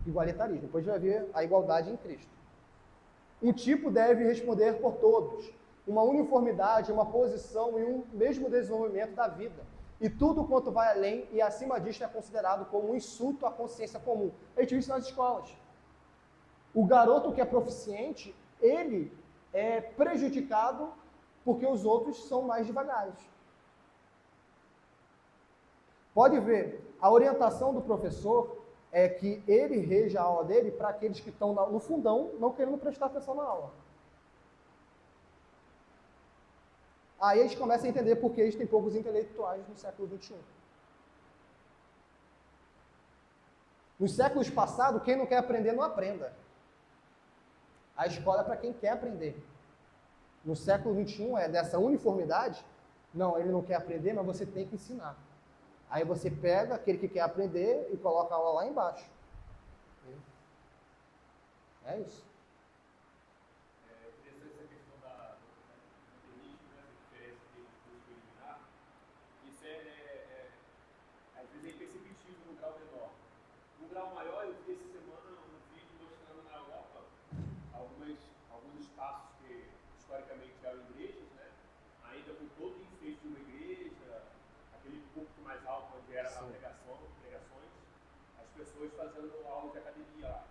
Igualitarismo. Depois vai ver a igualdade em Cristo. Um tipo deve responder por todos. Uma uniformidade, uma posição e um mesmo desenvolvimento da vida. E tudo quanto vai além e acima disto é considerado como um insulto à consciência comum. A gente viu isso nas escolas. O garoto que é proficiente, ele é prejudicado porque os outros são mais devagares. Pode ver, a orientação do professor é que ele reja a aula dele para aqueles que estão no fundão, não querendo prestar atenção na aula. Aí a gente começa a entender por que eles têm poucos intelectuais no século XXI. Nos séculos passados, quem não quer aprender, não aprenda. A escola é para quem quer aprender. No século XXI é dessa uniformidade. Não, ele não quer aprender, mas você tem que ensinar. Aí você pega aquele que quer aprender e coloca a aula lá embaixo. É isso.
Fazendo aula de academia lá.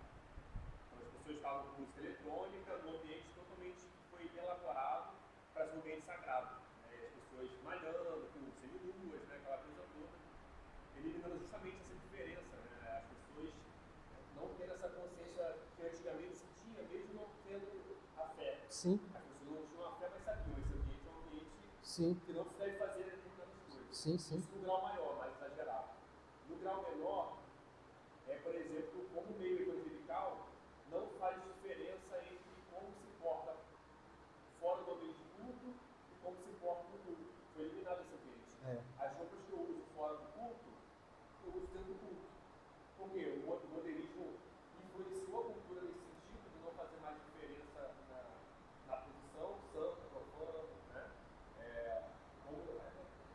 Então, as pessoas estavam com música eletrônica, num ambiente totalmente que foi elaborado para ser um ambiente sagrado. Né? As pessoas malhando, com seminuas, né? Aquela coisa toda, eliminando justamente essa diferença. Né? As pessoas não tendo essa consciência que antigamente se tinha, mesmo não tendo a fé.
Sim.
As pessoas não tinham a fé, mas sabiam. Esse ambiente é um ambiente
Sim.
que não se deve fazer determinadas coisas.
Sim, sim.
Isso no grau maior, mais exagerado. No grau menor, por exemplo, como meio evangelical, não faz diferença entre como se porta fora do ambiente de culto e como se porta no culto. Foi eliminado esse ambiente. As roupas que eu uso fora do culto, eu uso dentro do culto. Por quê? O modernismo influenciou a cultura nesse sentido de não fazer mais diferença na posição, santa, profana, né?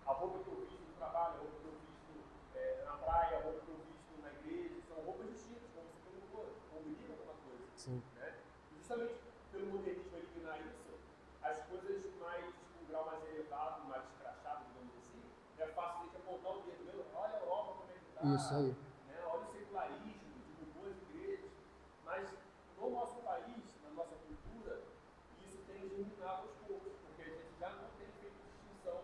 A roupa que eu visto no trabalho, a roupa que eu visto na praia, a roupa que eu visto na igreja, são roupas distintas, como se combina alguma coisa.
Sim.
Né? Justamente pelo modernismo eliminar isso, as coisas mais, um grau mais elevado, mais escrachado, digamos assim, é fácil a gente apontar o dedo, olha a Europa como é que está,
Isso aí.
né? Olha o secularismo, de boas igrejas, mas no nosso país, na nossa cultura, isso tem eliminado aos poucos, porque a gente já não tem feito distinção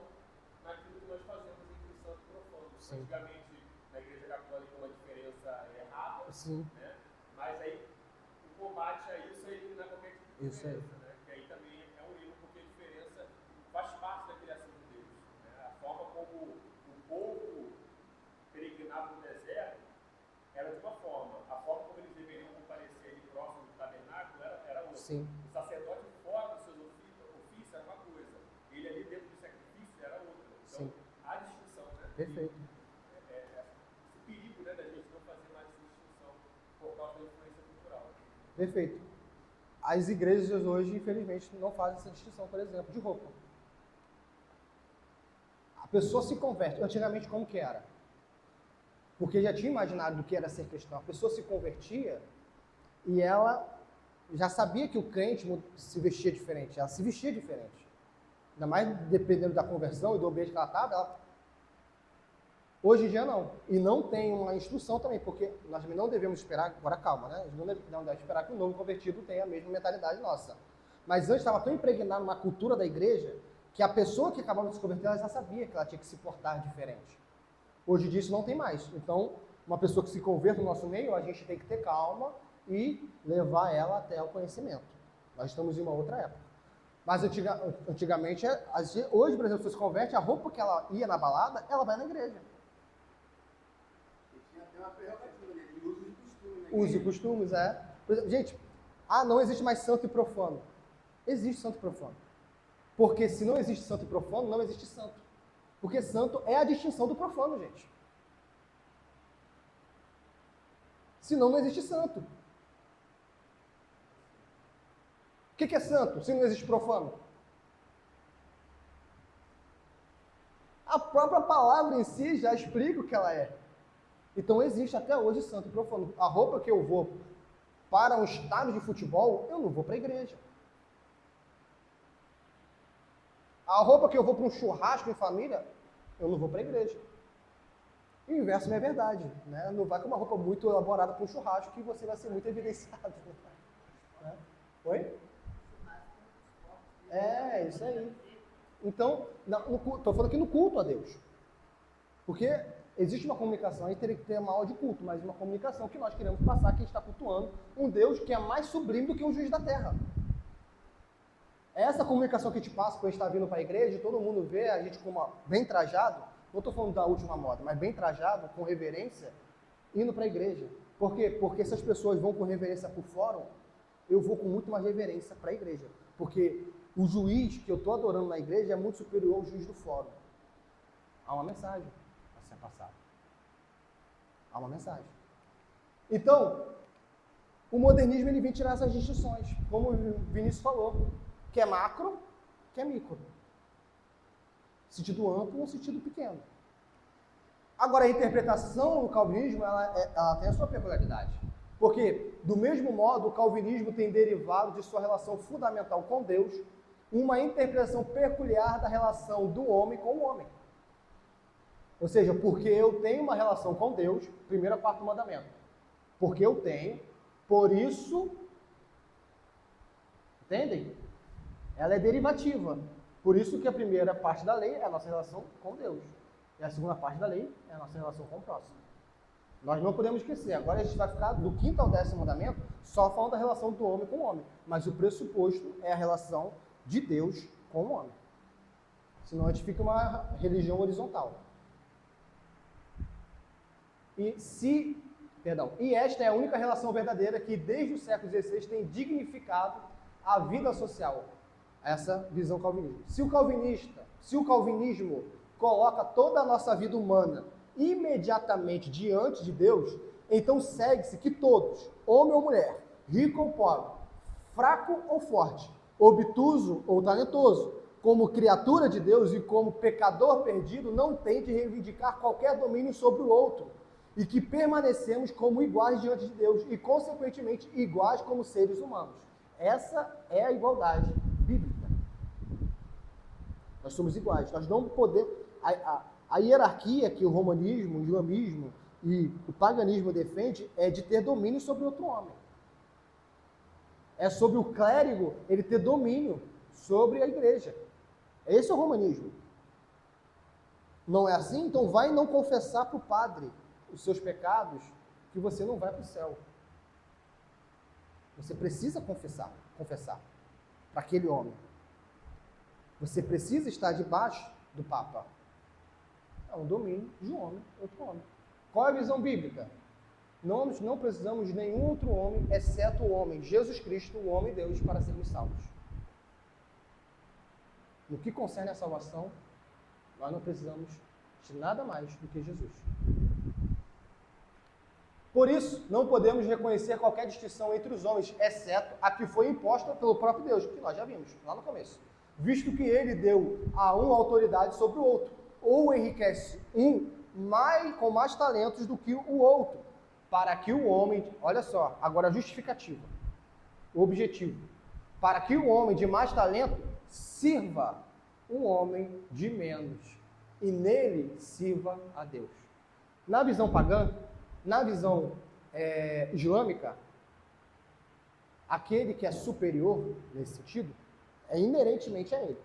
naquilo que nós fazemos entre santo e profano.
Sim.
Antigamente, na igreja católica, uma diferença errada,
Sim.
né? Mas aí o combate a isso é eliminar qualquer tipo de
Isso aí.
diferença, né? Que aí também é um erro, porque a diferença faz parte da criação de Deus. Né? A forma como o povo peregrinava no deserto era de uma forma, a forma como eles deveriam comparecer ali próximo do tabernáculo era outra.
Sim.
O sacerdote fora dos seus ofícios era uma coisa, ele ali dentro do sacrifício era outra. Então,
Sim.
há distinção, né?
Perfeito.
Esse perigo, né, da gente não fazer mais essa distinção por causa da influência cultural.
Perfeito. As igrejas hoje, infelizmente, não fazem essa distinção, por exemplo, de roupa. A pessoa se converte. Antigamente, como que era? Porque já tinha imaginado do que era ser cristão. A pessoa se convertia e ela já sabia que o crente se vestia diferente. Ela se vestia diferente. Ainda mais dependendo da conversão e do ambiente que ela estava. Hoje em dia não. E não tem uma instrução também, porque nós não devemos esperar, agora calma, né? Não devemos esperar que o novo convertido tenha a mesma mentalidade nossa. Mas antes estava tão impregnado numa cultura da igreja que a pessoa que acabava de se converter, ela já sabia que ela tinha que se portar diferente. Hoje disso não tem mais. Então, uma pessoa que se converte no nosso meio, a gente tem que ter calma e levar ela até o conhecimento. Nós estamos em uma outra época. Mas antigamente, hoje, por exemplo, se você se converte, a roupa que ela ia na balada, ela vai na igreja.
E tinha até uma prerrogativa, né? De uso e costume, né?
Uso e costumes, é. Por exemplo, gente, não existe mais santo e profano. Existe santo e profano. Porque se não existe santo e profano, não existe santo. Porque santo é a distinção do profano, gente. Senão não existe santo. O que é santo se não existe profano? A própria palavra em si já explica o que ela é. Então existe até hoje santo e profano. A roupa que eu vou para um estádio de futebol, eu não vou para a igreja. A roupa que eu vou para um churrasco em família, eu não vou para a igreja. E o inverso não é verdade, né? Não vai com uma roupa muito elaborada para um churrasco que você vai ser muito evidenciado. Né? Oi? É, isso aí. Então, estou falando aqui no culto a Deus. Porque existe uma comunicação, aí teria que ter uma aula de culto, mas uma comunicação que nós queremos passar, que a gente está cultuando um Deus que é mais sublime do que o juiz da terra. Essa comunicação que a gente passa quando a gente está vindo para a igreja, todo mundo vê a gente como bem trajado, não estou falando da última moda, mas bem trajado, com reverência, indo para a igreja. Por quê? Porque se as pessoas vão com reverência para o fórum, eu vou com muito mais reverência para a igreja. Porque o juiz que eu estou adorando na igreja é muito superior ao juiz do fórum. Há uma mensagem a ser passada. Há uma mensagem. Então, o modernismo ele vem tirar essas distinções, como o Vinícius falou, que é macro, que é micro. Sentido amplo ou sentido pequeno. Agora, a interpretação do calvinismo, ela tem a sua peculiaridade. Porque, do mesmo modo, o calvinismo tem derivado de sua relação fundamental com Deus, uma interpretação peculiar da relação do homem com o homem. Ou seja, porque eu tenho uma relação com Deus, primeiro a quarto mandamento. Porque eu tenho, por isso, entendem? Ela é derivativa. Por isso que a primeira parte da lei é a nossa relação com Deus. E a segunda parte da lei é a nossa relação com o próximo. Nós não podemos esquecer. Agora a gente vai ficar do 5º ao 10º mandamento só falando da relação do homem com o homem. Mas o pressuposto é a relação de Deus com o homem. Senão a gente fica uma religião horizontal. E esta é a única relação verdadeira que desde o século XVI tem dignificado a vida social. Essa visão calvinista. Se o calvinismo coloca toda a nossa vida humana imediatamente diante de Deus, então segue-se que todos, homem ou mulher, rico ou pobre, fraco ou forte, obtuso ou talentoso, como criatura de Deus e como pecador perdido, não tem de reivindicar qualquer domínio sobre o outro, e que permanecemos como iguais diante de Deus e, consequentemente, iguais como seres humanos. Essa é a igualdade bíblica. Nós somos iguais. Nós não podemos... A hierarquia que o romanismo, o islamismo e o paganismo defende é de ter domínio sobre outro homem. É sobre o clérigo ele ter domínio sobre a igreja. Esse é o romanismo. Não é assim? Então vai não confessar para o padre os seus pecados, que você não vai para o céu. Você precisa confessar para aquele homem. Você precisa estar debaixo do Papa. É um domínio de um homem, outro homem. Qual é a visão bíblica? Nós não precisamos de nenhum outro homem, exceto o homem, Jesus Cristo, o homem Deus, para sermos salvos. No que concerne a salvação, nós não precisamos de nada mais do que Jesus. Por isso, não podemos reconhecer qualquer distinção entre os homens, exceto a que foi imposta pelo próprio Deus, que nós já vimos lá no começo. Visto que ele deu a um autoridade sobre o outro, ou enriquece um com mais talentos do que o outro, para que o homem, olha só, agora a justificativa, o objetivo, para que o homem de mais talento sirva um homem de menos, e nele sirva a Deus. Na visão pagã, na visão islâmica, aquele que é superior, nesse sentido, é inerentemente a ele.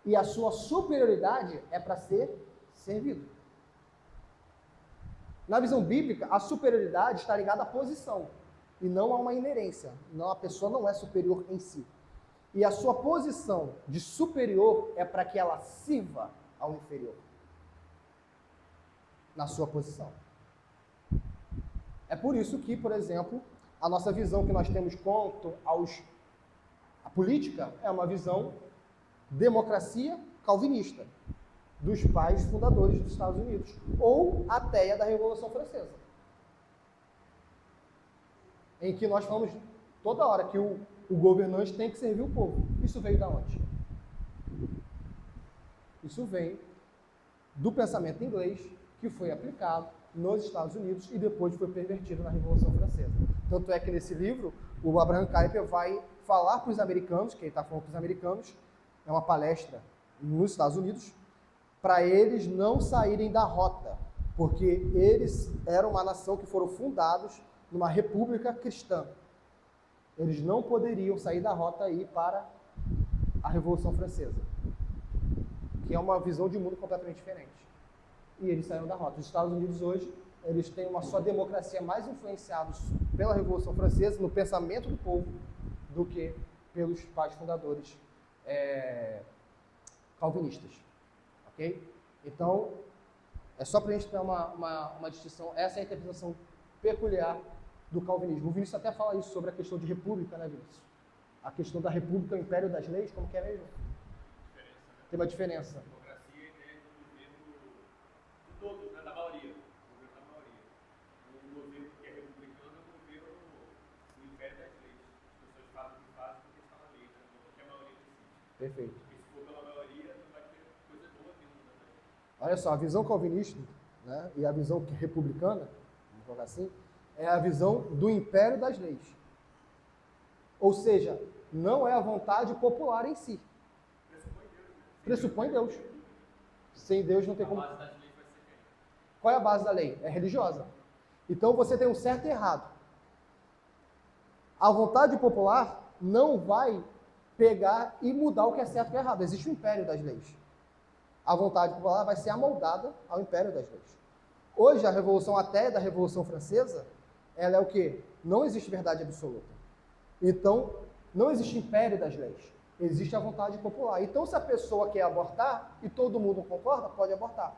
E a sua superioridade é para ser servido. Na visão bíblica, a superioridade está ligada à posição e não a uma inerência. Não, a pessoa não é superior em si. E a sua posição de superior é para que ela sirva ao inferior. Na sua posição. É por isso que, por exemplo, a nossa visão que nós temos quanto à política é uma visão democracia calvinista, dos pais fundadores dos Estados Unidos, ou ateia da Revolução Francesa, em que nós falamos toda hora que o governante tem que servir o povo. Isso veio da onde? Isso vem do pensamento inglês, que foi aplicado nos Estados Unidos e depois foi pervertido na Revolução Francesa. Tanto é que nesse livro, o Abraham Kuyper vai falar para os americanos, que ele está falando para os americanos, é uma palestra nos Estados Unidos, para eles não saírem da rota, porque eles eram uma nação que foram fundados numa república cristã. Eles não poderiam sair da rota e ir para a Revolução Francesa, que é uma visão de mundo completamente diferente. E eles saíram da rota. Os Estados Unidos hoje, eles têm uma sua democracia mais influenciados pela Revolução Francesa, no pensamento do povo, do que pelos pais fundadores calvinistas. Ok? Então, é só para a gente ter uma distinção. Essa é a interpretação peculiar do calvinismo. O Vinícius até fala isso sobre a questão de república, né, Vinícius? A questão da república, o império das leis, como que é mesmo? Tem uma diferença.
A democracia é do governo de todos, né, da maioria. O governo da maioria. O governo que é republicano é o governo do império das leis. As pessoas fazem o que fazem porque está na lei, né? Porque a maioria decide.
Perfeito.
Porque se for pela maioria, não vai ter coisa boa vindo também.
Olha só, a visão calvinista, né, e a visão republicana, vamos colocar assim, é a visão do império das leis. Ou seja, não é a vontade popular em si. Pressupõe Deus. Sem Deus não tem como.
A base das leis vai ser quem?
Qual é a base da lei? É religiosa. Então você tem um certo e errado. A vontade popular não vai pegar e mudar o que é certo e o que é errado. Existe o império das leis. A vontade popular vai ser amoldada ao império das leis. Hoje, a revolução até da Revolução Francesa, ela é o quê? Não existe verdade absoluta. Então, não existe império das leis. Existe a vontade popular. Então, se a pessoa quer abortar e todo mundo concorda, pode abortar.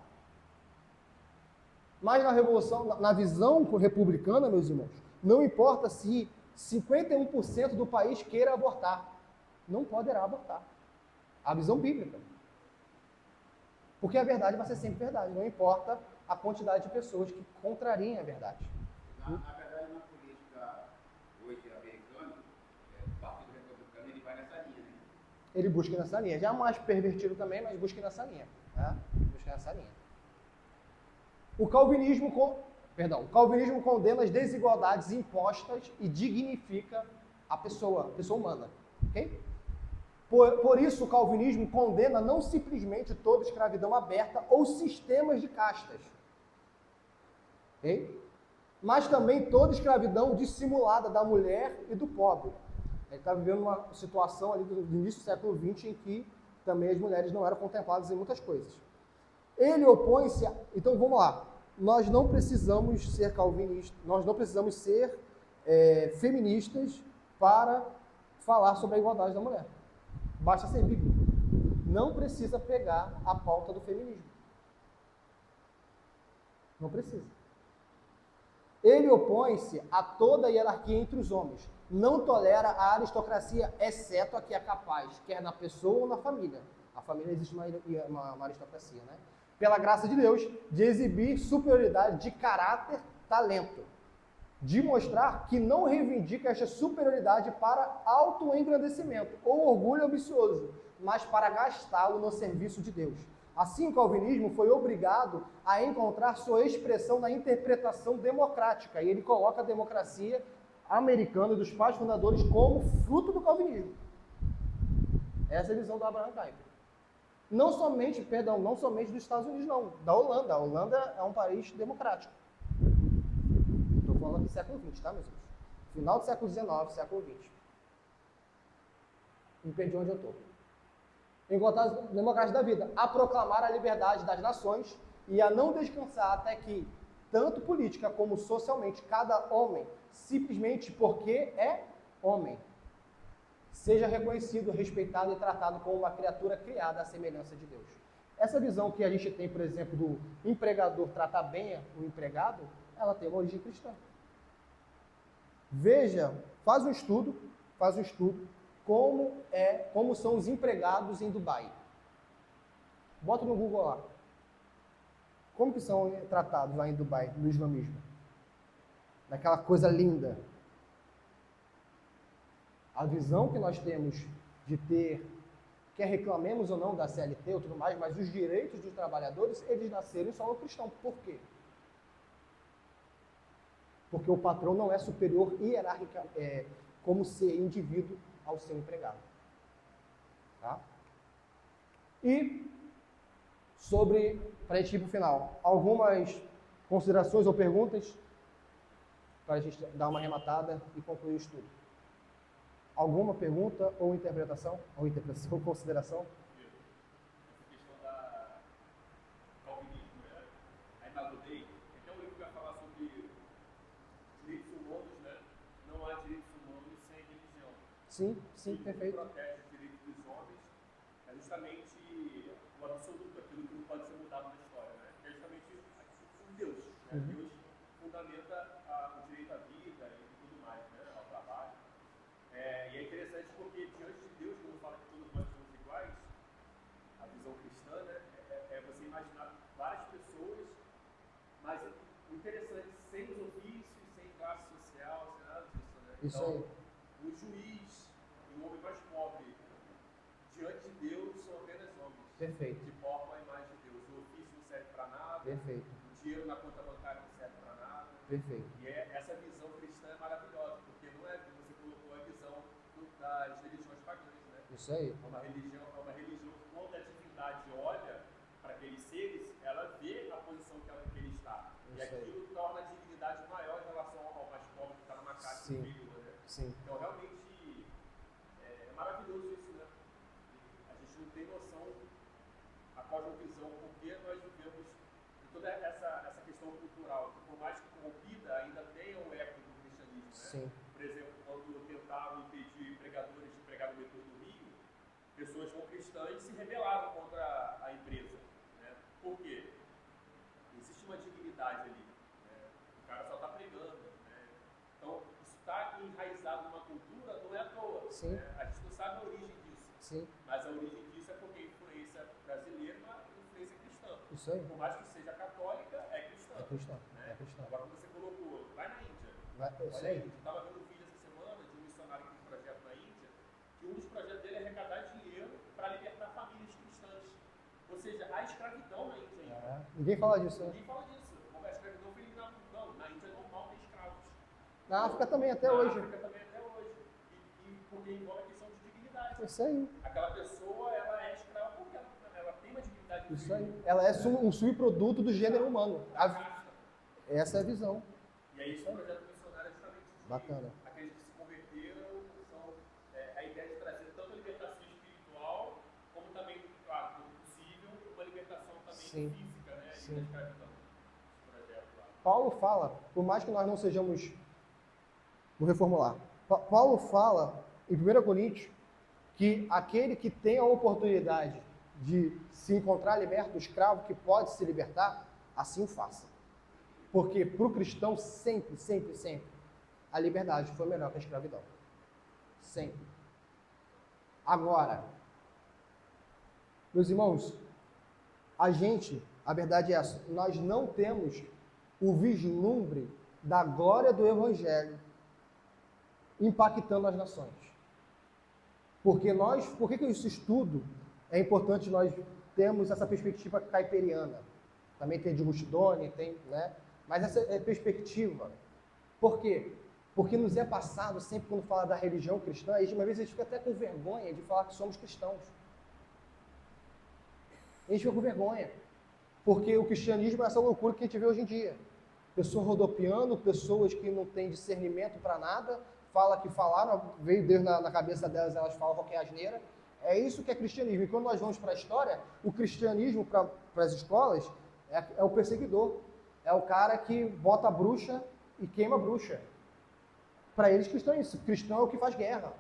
Mas na revolução, na visão republicana, meus irmãos, não importa se 51% do país queira abortar. Não poderá abortar. A visão bíblica. Porque a verdade vai ser sempre verdade. Não importa a quantidade de pessoas que contrariem a verdade.
Na verdade, na política hoje americana, o Partido Republicano ele vai nessa linha, né?
Ele busca nessa linha. Já mais pervertido também, mas busca nessa linha. Né? Busca nessa linha. O calvinismo condena as desigualdades impostas e dignifica a pessoa humana. Ok? Por isso, o calvinismo condena não simplesmente toda escravidão aberta ou sistemas de castas. Ok? Mas também toda escravidão dissimulada da mulher e do pobre. Ele está vivendo uma situação ali do início do século XX em que também as mulheres não eram contempladas em muitas coisas. Ele opõe-se... Então, vamos lá. Nós não precisamos ser calvinistas, nós não precisamos ser feministas para falar sobre a igualdade da mulher. Basta ser bíblico. Não precisa pegar a pauta do feminismo. Não precisa. Ele opõe-se a toda a hierarquia entre os homens. Não tolera a aristocracia, exceto a que é capaz, quer na pessoa ou na família. A família existe uma aristocracia, né? Pela graça de Deus, de exibir superioridade de caráter, talento. De mostrar que não reivindica esta superioridade para autoengrandecimento ou orgulho ambicioso, mas para gastá-lo no serviço de Deus. Assim, o calvinismo foi obrigado a encontrar sua expressão na interpretação democrática, e ele coloca a democracia americana dos pais fundadores como fruto do calvinismo. Essa é a visão do Abraham Kuyper. Não somente dos Estados Unidos, não. Da Holanda. A Holanda é um país democrático. Estou falando aqui do século XX, tá, meus amigos? Final do século XIX, século XX. Me perdi onde eu estou. Encontrar os democratas da vida. A proclamar a liberdade das nações e a não descansar até que, tanto política como socialmente, cada homem, simplesmente porque é homem, seja reconhecido, respeitado e tratado como uma criatura criada à semelhança de Deus. Essa visão que a gente tem, por exemplo, do empregador tratar bem o empregado, ela tem uma origem cristã. Veja, faz um estudo como são os empregados em Dubai. Bota no Google lá. Como que são tratados lá em Dubai, no islamismo? Daquela coisa linda. A visão que nós temos de ter, quer reclamemos ou não da CLT ou tudo mais, mas os direitos dos trabalhadores, eles nasceram em solo cristão. Por quê? Porque o patrão não é superior hierarquicamente, como ser indivíduo ao seu empregado. Tá? E para a gente ir para o final, algumas considerações ou perguntas para a gente dar uma arrematada e concluir o estudo. Alguma pergunta ou interpretação? Ou consideração?
Essa questão da calvinismo, né? A Imago Dei, é um livro que vai falar sobre direitos humanos, né? Não há direitos humanos sem religião.
Sim, perfeito.
O que protege os direitos dos homens é justamente o absoluto, aquilo que não pode ser mudado na história, né? Que é justamente o Deus, né? Deus fundamenta o direito à vida e tudo mais, né? Ao trabalho. E é interessante porque diante de Deus, quando fala que todos nós somos iguais, a visão cristã, né? É você imaginar várias pessoas, mas o interessante, sem os ofícios, sem classe social, sem nada disso, né?
Isso
então,
aí.
o juiz e o homem mais pobre, diante de Deus, são apenas homens.
Perfeito.
Que portam a imagem de Deus. O ofício não serve para nada.
Perfeito.
O dinheiro na conta bancária não serve para nada.
Perfeito.
E essa visão cristã é maravilhosa, porque não é, você colocou a visão das religiões pagãs, né?
Isso aí.
É uma religião que quando a divindade olha para aqueles seres, ela vê a posição que ele está.
Isso
e aquilo
aí.
torna a dignidade maior em relação ao mais pobre que está numa casa
Sim.
inferior, né?
Sim.
Então, realmente, é maravilhoso isso, né? A gente não tem noção a cosmovisão, porque nós vivemos toda essa questão cultural, que por mais que corrompida, ainda tem um eco do cristianismo, né?
Sim.
Por exemplo, quando tentavam impedir pregadores de pregar no metrô do Rio, pessoas não cristãs se rebelaram contra a empresa, né? Por quê? Existe uma dignidade ali, né? O cara só está pregando, né? Então, isso está enraizado numa cultura, não é à toa.
Sim.
Né? A gente não sabe a origem disso.
Sim.
Mas a origem disso é porque a influência brasileira é uma influência cristã.
Isso aí.
Por mais que seja católica, é cristã.
É cristão.
Né?
É cristão.
Agora, você colocou, vai na Índia.
Isso
Olha aí,
aí.
eu estava vendo um vídeo essa semana de um missionário que tem um projeto na Índia, que um dos projetos dele é arrecadar dinheiro para libertar famílias cristãs. Ou seja, há escravidão na Índia ainda.
Ninguém fala disso, né?
Ninguém fala disso. A escravidão foi eliminada. Não, na Índia é normal ter escravos.
Na África também, até
Na
hoje.
África também até hoje. E porque envolve a questão de dignidade.
Isso aí.
Aquela pessoa, ela é escrava porque ela tem uma dignidade.
Isso aí. Ela é um subproduto do gênero humano.
Casta.
Essa é a visão.
E aí esse projeto missionário é justamente isso.
Bacana.
Aqueles que se converteram são a ideia de trazer tanto a libertação espiritual, como também, claro, quando possível, uma libertação também
Sim.
física, né?
Sim.
E da escravidão. Esse projeto lá.
Paulo fala, por mais que nós não sejamos. Vou reformular. Paulo fala em 1 Coríntios que aquele que tem a oportunidade de se encontrar liberto, o escravo que pode se libertar, assim o faça. Porque para o cristão, sempre, sempre, sempre, a liberdade foi melhor que a escravidão. Sempre. Agora, meus irmãos, a verdade é essa, nós não temos o vislumbre da glória do Evangelho impactando as nações. Por que esse estudo é importante nós termos essa perspectiva caipiriana? Também tem de Rushdoni, tem, né? Mas essa é perspectiva. Por quê? Porque nos é passado, sempre quando fala da religião cristã, uma vez a gente fica até com vergonha de falar que somos cristãos. A gente fica com vergonha. Porque o cristianismo é essa loucura que a gente vê hoje em dia. Pessoas rodopiando, pessoas que não têm discernimento para nada, fala que falaram, veio Deus na cabeça delas, elas falam qualquer asneira. É isso que é cristianismo. E quando nós vamos para a história, o cristianismo para as escolas é o perseguidor. É o cara que bota a bruxa e queima a bruxa. Para eles, cristão é isso. Cristão é o que faz guerra.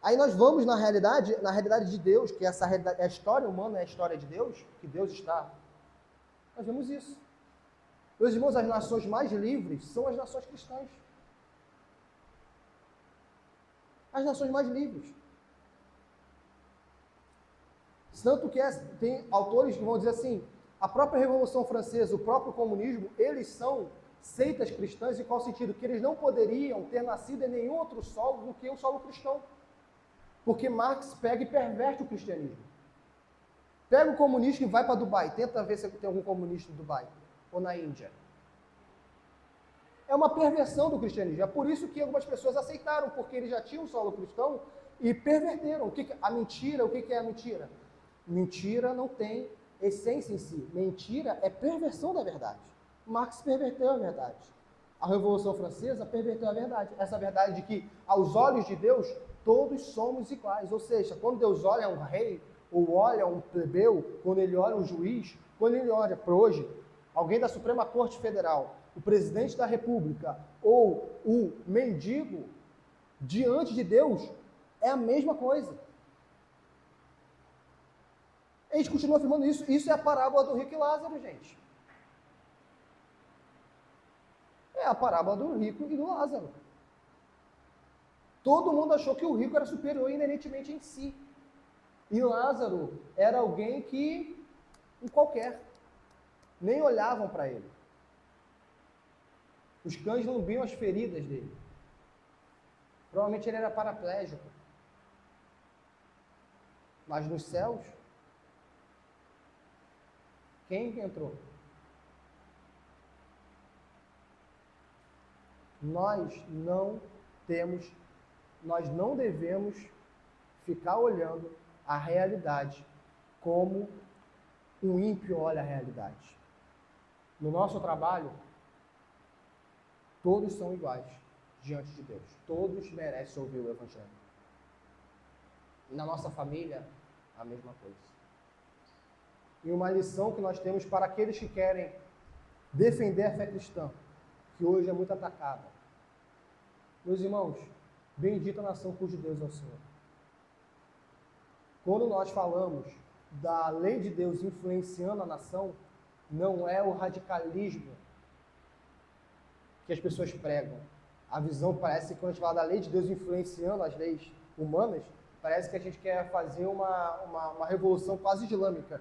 Aí nós vamos na realidade de Deus, que essa realidade, a história humana é a história de Deus, que Deus está. Nós vemos isso. Meus irmãos, as nações mais livres são as nações cristãs. As nações mais livres. Tanto que tem autores que vão dizer assim, a própria Revolução Francesa, o próprio comunismo, eles são seitas cristãs, em qual sentido? Que eles não poderiam ter nascido em nenhum outro solo do que o solo cristão. Porque Marx pega e perverte o cristianismo. Pega o comunista e vai para Dubai. Tenta ver se tem algum comunista em Dubai. Ou na Índia. É uma perversão do cristianismo. É por isso que algumas pessoas aceitaram, porque eles já tinham um solo cristão e perverteram. A mentira, o que é a mentira? Mentira não tem essência em si. Mentira é perversão da verdade. Marx perverteu a verdade. A Revolução Francesa perverteu a verdade. Essa verdade de que, aos olhos de Deus, todos somos iguais. Ou seja, quando Deus olha um rei, ou olha um plebeu, quando ele olha um juiz, quando ele olha para hoje, alguém da Suprema Corte Federal, o presidente da República, ou o mendigo, diante de Deus, é a mesma coisa. A gente continua afirmando isso. Isso é a parábola do rico e Lázaro, gente. É a parábola do rico e do Lázaro. Todo mundo achou que o rico era superior inerentemente em si. E Lázaro era alguém que, um qualquer, nem olhavam para ele. Os cães lambiam as feridas dele. Provavelmente ele era paraplégico. Mas nos céus, quem entrou? Nós não devemos ficar olhando a realidade como um ímpio olha a realidade. No nosso trabalho, todos são iguais diante de Deus. Todos merecem ouvir o Evangelho. E na nossa família, a mesma coisa. E uma lição que nós temos para aqueles que querem defender a fé cristã, que hoje é muito atacada. Meus irmãos, bendita a nação cujo Deus é o Senhor. Quando nós falamos da lei de Deus influenciando a nação, não é o radicalismo que as pessoas pregam. A visão parece que quando a gente fala da lei de Deus influenciando as leis humanas, parece que a gente quer fazer uma revolução quase islâmica.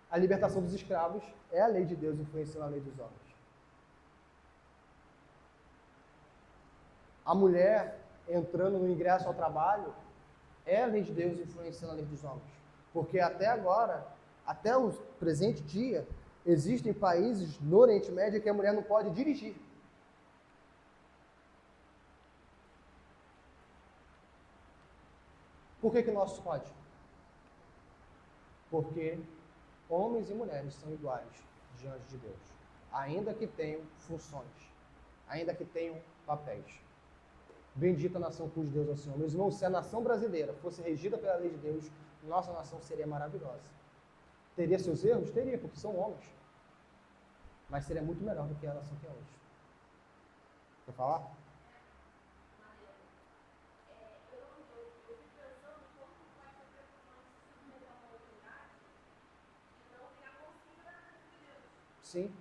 A libertação dos escravos é a lei de Deus influenciando a lei dos homens. A mulher entrando no ingresso ao trabalho é a lei de Deus influenciando a lei dos homens. Porque até agora, até o presente dia, existem países no Oriente Médio que a mulher não pode dirigir. Por que o nosso pode? Porque homens e mulheres são iguais diante de Deus, ainda que tenham funções, ainda que tenham papéis. Bendita a nação cujo Deus é o Senhor. Meus irmãos, se a nação brasileira fosse regida pela lei de Deus, nossa nação seria maravilhosa. Teria seus erros? Teria, porque são homens. Mas seria muito melhor do que a nação que é hoje. Quer falar? Sim.